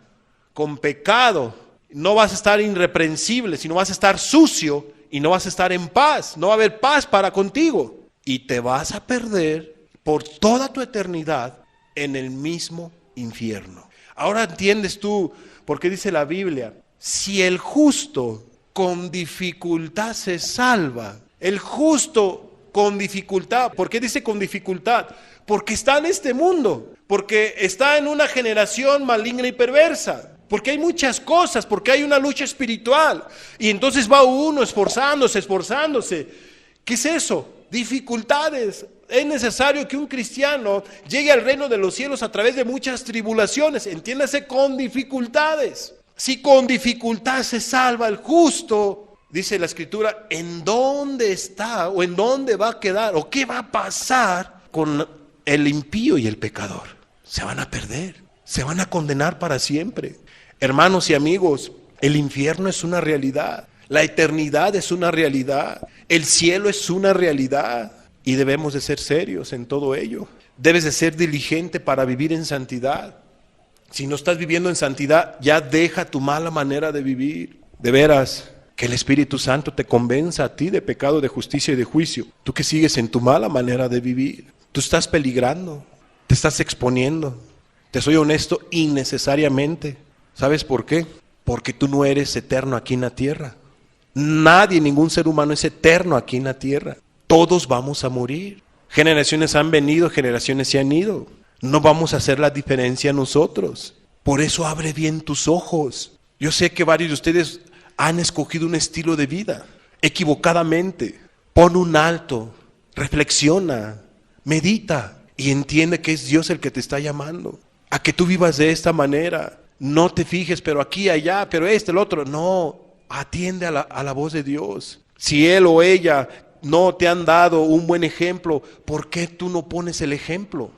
con pecado. No vas a estar irreprensible, sino vas a estar sucio. Y no vas a estar en paz, no va a haber paz para contigo. Y te vas a perder por toda tu eternidad en el mismo infierno. Ahora entiendes tú por qué dice la Biblia, si el justo con dificultad se salva, el justo con dificultad, ¿por qué dice con dificultad? Porque está en este mundo, porque está en una generación maligna y perversa. Porque hay muchas cosas, porque hay una lucha espiritual. Y entonces va uno esforzándose. ¿Qué es eso? Dificultades. Es necesario que un cristiano llegue al reino de los cielos a través de muchas tribulaciones. Entiéndase, con dificultades. Si con dificultad se salva el justo, dice la Escritura, ¿en dónde está o en dónde va a quedar o qué va a pasar con el impío y el pecador? Se van a perder, se van a condenar para siempre. Hermanos y amigos, el infierno es una realidad, la eternidad es una realidad, el cielo es una realidad y debemos de ser serios en todo ello. Debes de ser diligente para vivir en santidad. Si no estás viviendo en santidad, ya deja tu mala manera de vivir. De veras, que el Espíritu Santo te convenza a ti de pecado, de justicia y de juicio. Tú que sigues en tu mala manera de vivir, tú estás peligrando, te estás exponiendo. Te soy honesto, innecesariamente. ¿Sabes por qué? Porque tú no eres eterno aquí en la tierra. Nadie, ningún ser humano es eterno aquí en la tierra. Todos vamos a morir. Generaciones han venido, generaciones se han ido. No vamos a hacer la diferencia nosotros. Por eso abre bien tus ojos. Yo sé que varios de ustedes han escogido un estilo de vida equivocadamente. Pon un alto, reflexiona, medita y entiende que es Dios el que te está llamando a que tú vivas de esta manera. No te fijes, pero aquí, allá, pero el otro. No, atiende a la voz de Dios. Si él o ella no te han dado un buen ejemplo, ¿por qué tú no pones el ejemplo?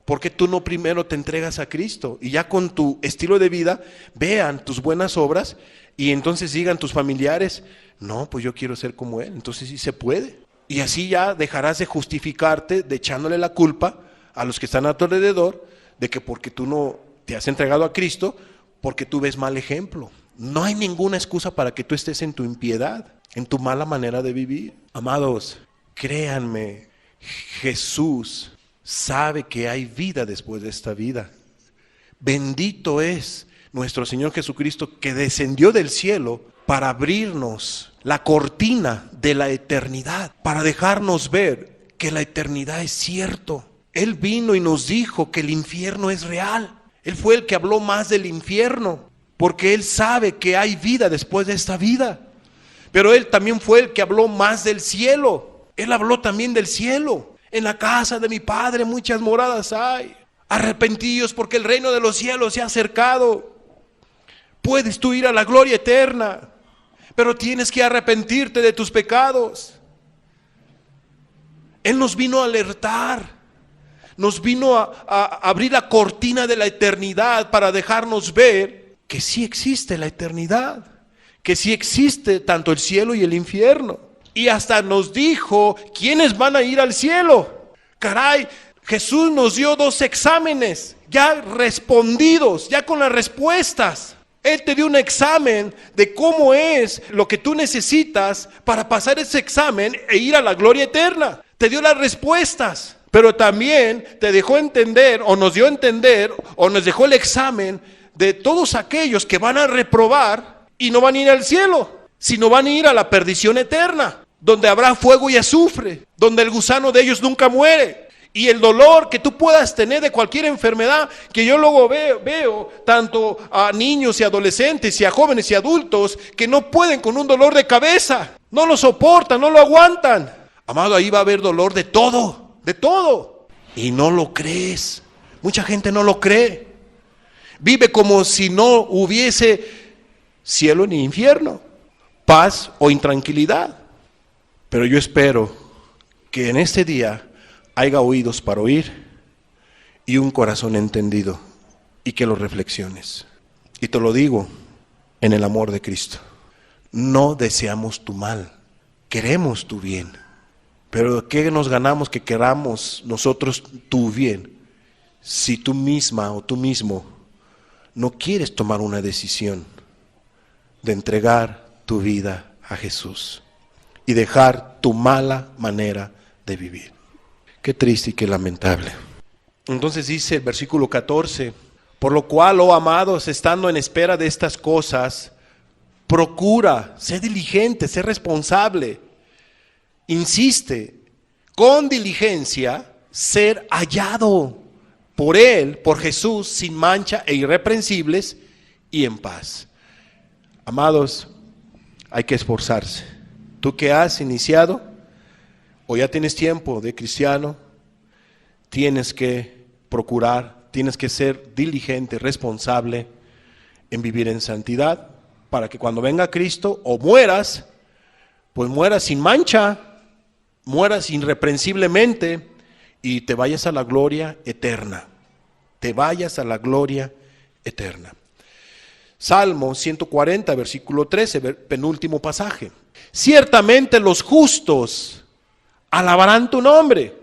¿Por qué tú no primero te entregas a Cristo? Y ya con tu estilo de vida vean tus buenas obras y entonces digan tus familiares, no, pues yo quiero ser como él. Entonces sí se puede. Y así ya dejarás de justificarte, de echándole la culpa a los que están a tu alrededor, de que porque tú no te has entregado a Cristo, porque tú ves mal ejemplo. No hay ninguna excusa para que tú estés en tu impiedad, en tu mala manera de vivir. Amados, créanme, Jesús sabe que hay vida después de esta vida. Bendito es nuestro Señor Jesucristo, que descendió del cielo para abrirnos la cortina de la eternidad, para dejarnos ver que la eternidad es cierto. Él vino y nos dijo que el infierno es real. Él fue el que habló más del infierno, porque Él sabe que hay vida después de esta vida. Pero Él también fue el que habló más del cielo. Él habló también del cielo. En la casa de mi Padre muchas moradas hay. Arrepentidos porque el reino de los cielos se ha acercado. Puedes tú ir a la gloria eterna, pero tienes que arrepentirte de tus pecados. Él nos vino a alertar. Nos vino a abrir la cortina de la eternidad para dejarnos ver que sí existe la eternidad, que sí existe tanto el cielo y el infierno. Y hasta nos dijo quiénes van a ir al cielo. Caray, Jesús nos dio 2 exámenes ya respondidos, ya con las respuestas. Él te dio un examen de cómo es lo que tú necesitas para pasar ese examen e ir a la gloria eterna. Te dio las respuestas. Pero también te dejó entender, o nos dio a entender, o nos dejó el examen de todos aquellos que van a reprobar y no van a ir al cielo, sino van a ir a la perdición eterna, donde habrá fuego y azufre, donde el gusano de ellos nunca muere. Y el dolor que tú puedas tener de cualquier enfermedad, que yo luego veo tanto a niños y adolescentes y a jóvenes y adultos que no pueden con un dolor de cabeza, no lo soportan, no lo aguantan. Amado, ahí va a haber dolor de todo. De todo. Y no lo crees. Mucha gente no lo cree. Vive como si no hubiese cielo ni infierno, paz o intranquilidad. Pero yo espero que en este día haya oídos para oír y un corazón entendido, y que lo reflexiones. Y te lo digo en el amor de Cristo. No deseamos tu mal, queremos tu bien. Pero ¿qué nos ganamos que queramos nosotros tu bien si tú misma o tú mismo no quieres tomar una decisión de entregar tu vida a Jesús y dejar tu mala manera de vivir? Qué triste y qué lamentable. Entonces dice el versículo 14, por lo cual, oh amados, estando en espera de estas cosas, procura, sé diligente, sé responsable. Insiste con diligencia ser hallado por Él, por Jesús, sin mancha e irreprensibles y en paz. Amados, hay que esforzarse. Tú que has iniciado o ya tienes tiempo de cristiano, tienes que procurar, tienes que ser diligente, responsable en vivir en santidad, para que cuando venga Cristo o mueras, pues mueras sin mancha, mueras irreprensiblemente y te vayas a la gloria eterna. Te vayas a la gloria eterna. Salmo 140, versículo 13, penúltimo pasaje. Ciertamente los justos alabarán tu nombre.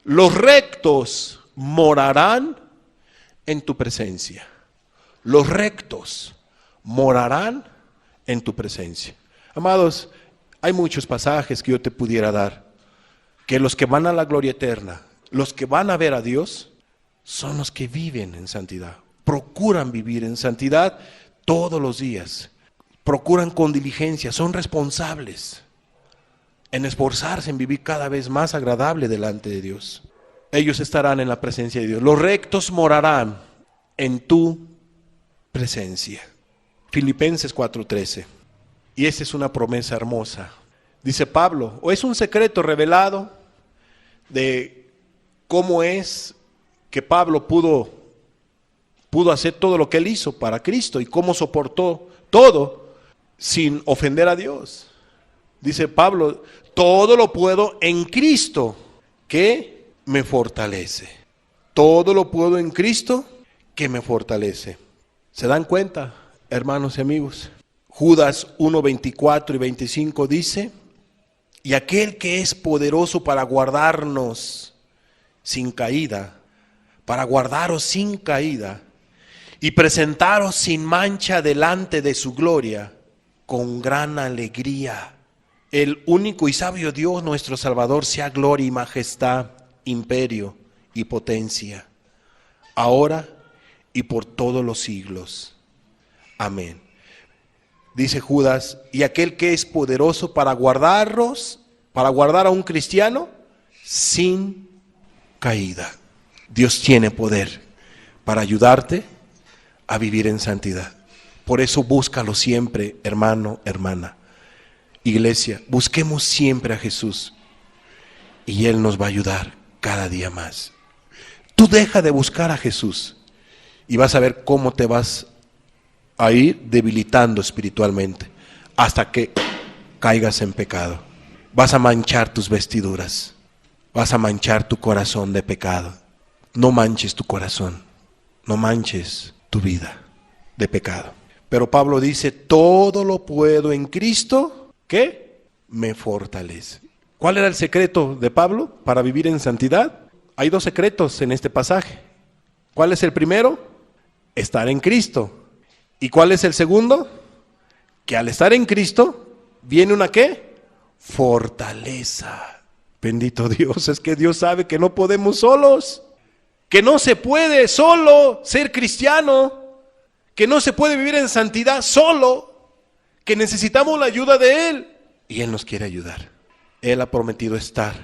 Los rectos morarán en tu presencia. Los rectos morarán en tu presencia. Amados, hay muchos pasajes que yo te pudiera dar, que los que van a la gloria eterna, los que van a ver a Dios, son los que viven en santidad. Procuran vivir en santidad todos los días. Procuran con diligencia, son responsables en esforzarse en vivir cada vez más agradable delante de Dios. Ellos estarán en la presencia de Dios. Los rectos morarán en tu presencia. Filipenses 4:13. Y esta es una promesa hermosa. Dice Pablo, o es un secreto revelado de cómo es que Pablo pudo hacer todo lo que él hizo para Cristo y cómo soportó todo sin ofender a Dios. Dice Pablo, todo lo puedo en Cristo que me fortalece. Todo lo puedo en Cristo que me fortalece. ¿Se dan cuenta, hermanos y amigos? Judas 1:24 y 25 dice, y aquel que es poderoso para guardarnos sin caída, para guardaros sin caída y presentaros sin mancha delante de su gloria, con gran alegría. El único y sabio Dios, nuestro Salvador, sea gloria y majestad, imperio y potencia, ahora y por todos los siglos. Amén. Dice Judas, y aquel que es poderoso para guardaros, para guardar a un cristiano sin caída. Dios tiene poder para ayudarte a vivir en santidad. Por eso búscalo siempre, hermano, hermana. Iglesia, busquemos siempre a Jesús y Él nos va a ayudar cada día más. Tú deja de buscar a Jesús y vas a ver cómo te vas a ir debilitando espiritualmente hasta que caigas en pecado. Vas a manchar tus vestiduras, vas a manchar tu corazón de pecado. No manches tu corazón, no manches tu vida de pecado. Pero Pablo dice, todo lo puedo en Cristo que me fortalece. ¿Cuál era el secreto de Pablo para vivir en santidad? Hay dos secretos en este pasaje. ¿Cuál es el primero? Estar en Cristo. ¿Y cuál es el segundo? Que al estar en Cristo viene una ¿qué? Fortaleza. Bendito Dios, es que Dios sabe que no podemos solos, que no se puede solo ser cristiano, que no se puede vivir en santidad solo, que necesitamos la ayuda de Él. Y Él nos quiere ayudar. Él ha prometido estar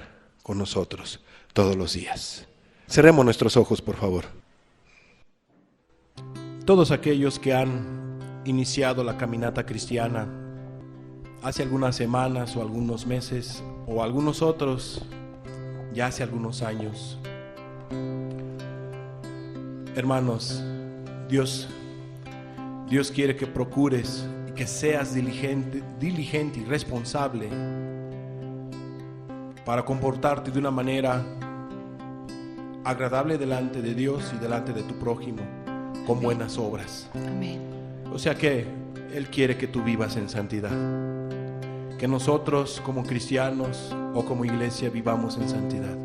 con nosotros todos los días. Cerremos nuestros ojos, por favor. Todos aquellos que han iniciado la caminata cristiana hace algunas semanas o algunos meses o algunos otros ya hace algunos años. Hermanos, Dios quiere que procures y que seas diligente y responsable para comportarte de una manera agradable delante de Dios y delante de tu prójimo, con buenas obras. Amén. O sea que Él quiere que tú vivas en santidad, que nosotros como cristianos o como iglesia vivamos en santidad.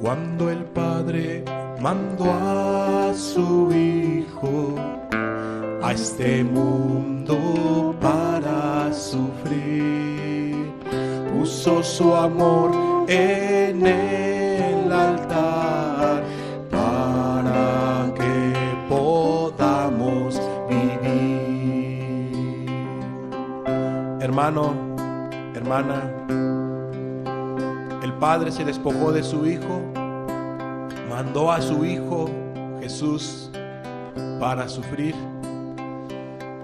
Cuando el Padre mandó a su Hijo a este mundo para sufrir, puso su amor en el altar para que podamos vivir. Hermano, hermana, el Padre se despojó de su Hijo, mandó a su Hijo Jesús para sufrir,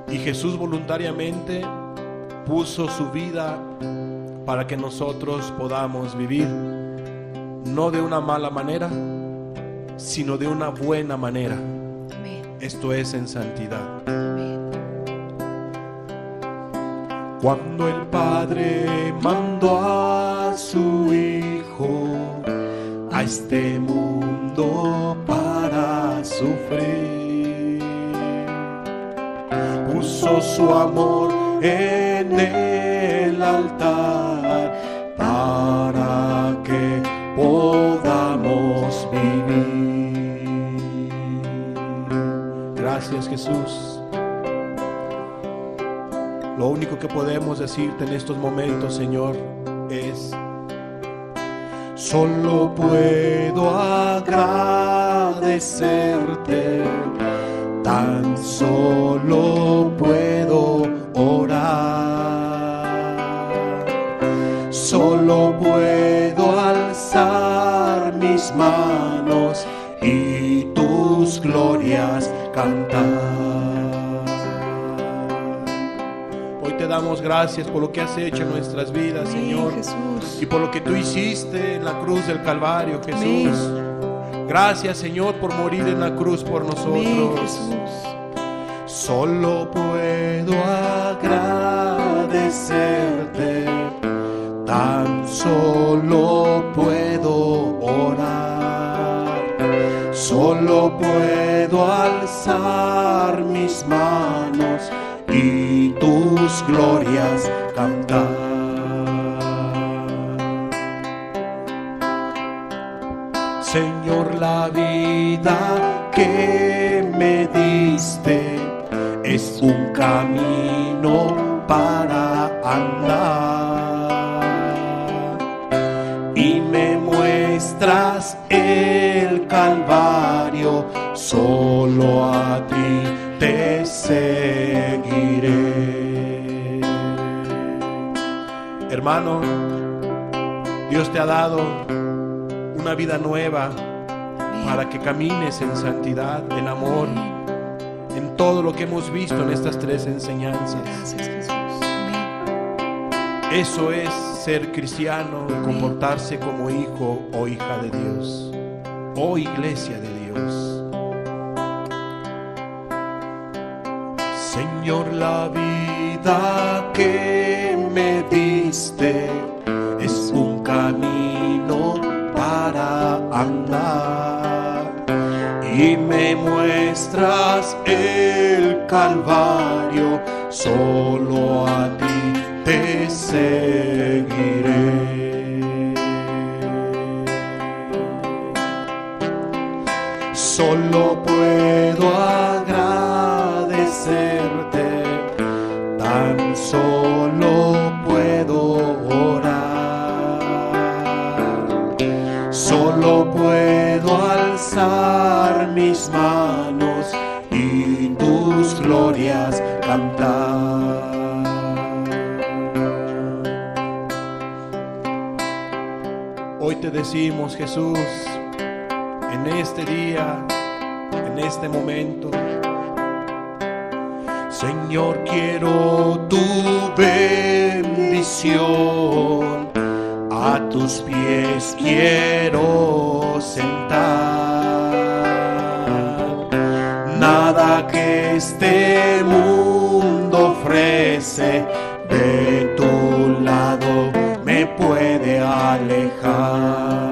y Jesús voluntariamente puso su vida para que nosotros podamos vivir, no de una mala manera, sino de una buena manera. Amén. Esto es en santidad. Amén. Cuando el Padre mandó a su Hijo a este mundo para sufrir, puso su amor en el altar para que podamos vivir. Gracias, Jesús. Lo único que podemos decirte en estos momentos, Señor, es: solo puedo agradecerte, tan solo puedo orar, solo puedo alzar mis manos y tus glorias cantar. Hoy te damos gracias por lo que has hecho en nuestras vidas, Señor, y por lo que tú hiciste en la cruz del Calvario, Jesús. Gracias, Señor, por morir en la cruz por nosotros. Solo puedo agradecerte, tan solo puedo orar, solo puedo alzar mis manos y tus glorias cantar. Señor, la vida que me diste es un camino para andar, y me muestras el Calvario, solo a ti te seguiré. Hermano, Dios te ha dado una vida nueva para que camines en santidad, en amor, en todo lo que hemos visto en estas tres enseñanzas. Gracias, Jesús. Eso es ser cristiano y comportarse como hijo o hija de Dios, o iglesia de Dios. Señor, la vida que me diste es un camino para andar, y me muestras el Calvario, solo a ti te seguiré. Solo puedo agradecerte, tan solo puedo orar, solo puedo alzar mis manos y tus glorias cantar. Hoy te decimos, Jesús, en este día, en este momento, Señor, quiero tu bendición, a tus pies quiero sentar. Nada que este mundo ofrece de tu lado me puede alejar.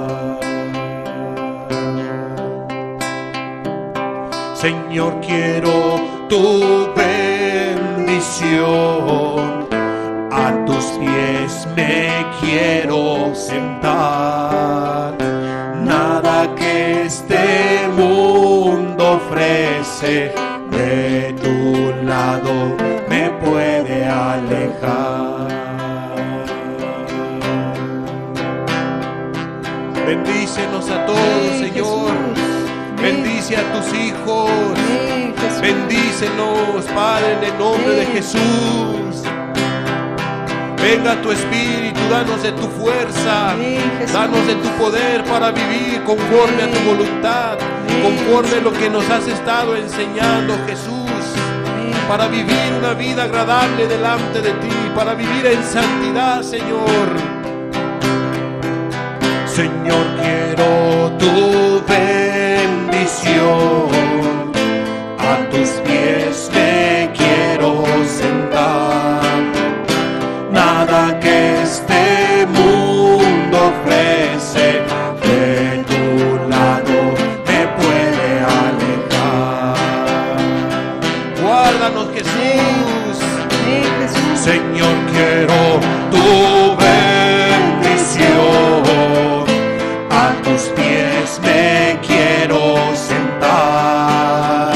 Señor, quiero tu bendición, a tus pies me quiero sentar. Nada que este mundo ofrece de tu lado me puede alejar. Bendícenos a todos, Señor. Bendice a tus hijos. Bendícenos, Padre, en el nombre de Jesús. Venga tu Espíritu, danos de tu fuerza, danos de tu poder para vivir conforme a tu voluntad, conforme a lo que nos has estado enseñando, Jesús, para vivir una vida agradable delante de ti, para vivir en santidad, Señor. Señor, quiero tu bendición, a tus pies me quiero sentar. Nada que este mundo ofrece de tu lado me puede alejar. Guárdanos, Jesús. Señor, quiero tu bendición, a tus pies me quiero sentar.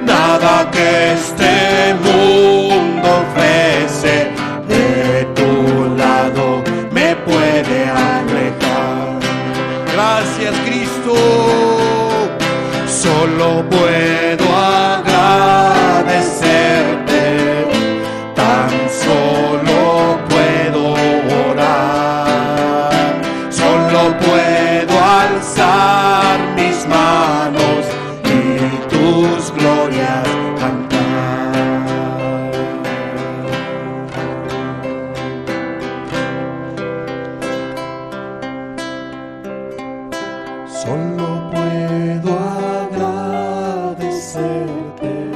Nada que este mundo ofrece de tu lado me puede alejar. Gracias, Cristo. Solo puedo agradecerte, tan solo puedo orar, Solo puedo agradecerte,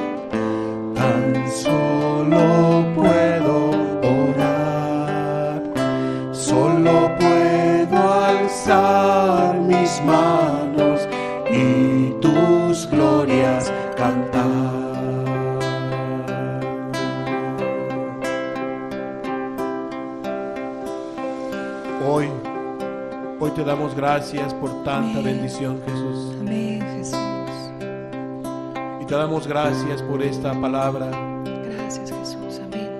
tan solo puedo orar, solo puedo alzar mis manos y tus glorias cantar. Hoy te damos gracias por tanta bendición, Jesús. Amén, Jesús. Y te damos gracias por esta palabra. Gracias, Jesús. Amén.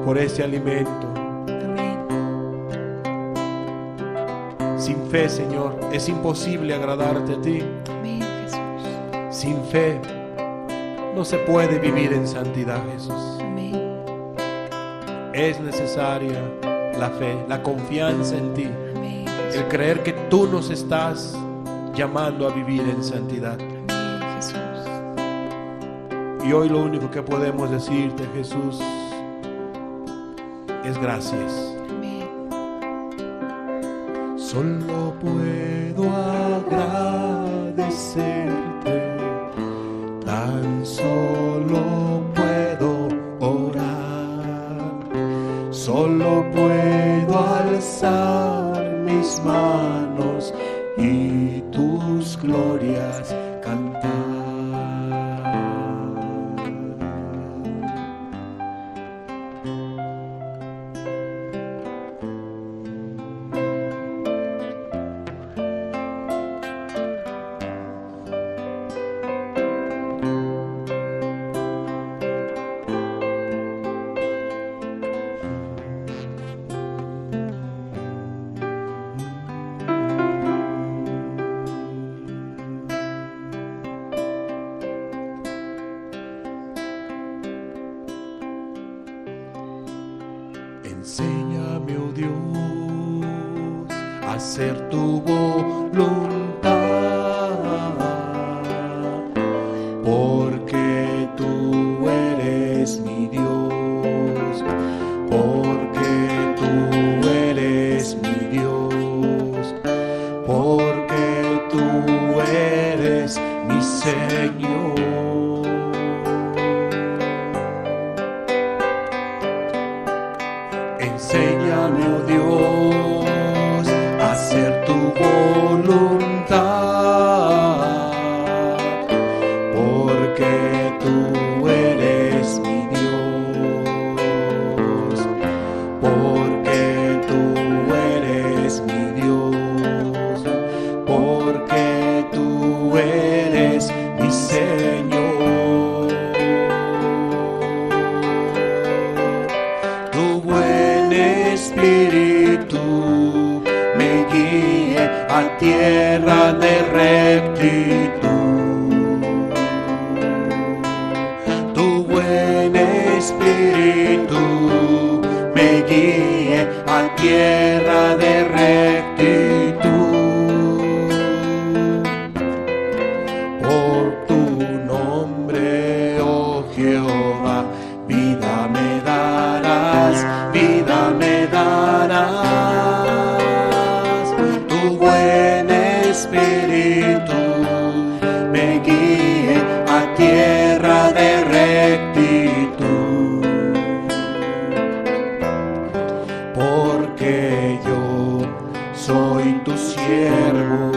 Por este alimento. Amén. Sin fe, Señor, es imposible agradarte a ti. Amén, Jesús. Sin fe no se puede vivir en santidad, Jesús. Amén. Es necesaria la fe, la confianza en ti, Amén. el creer que tú nos estás llamando a vivir en santidad. Amén, Jesús. Y hoy lo único que podemos decirte, Jesús, es gracias. Amén. Solo puedo agradecerte, tan solo puedo orar, solo puedo alzar mis manos y tus glorias cantar. Enséñame, oh Dios, a hacer tu voluntad, porque tú eres mi Dios, porque tú eres mi Dios, porque tú eres mi Señor. Enséñame, oh Dios, a hacer tu voluntad, porque tú eres mi Dios, porque tú eres mi Dios, porque tú eres mi Señor. Tu buen Espíritu me guíe a tierra de rectitud. Tu buen Espíritu me guíe a tierra de rectitud. Por tu nombre, oh Jehová, vida me darás, vida me darás. Tu buen Espíritu me guíe a tierra de rectitud, porque yo soy tu siervo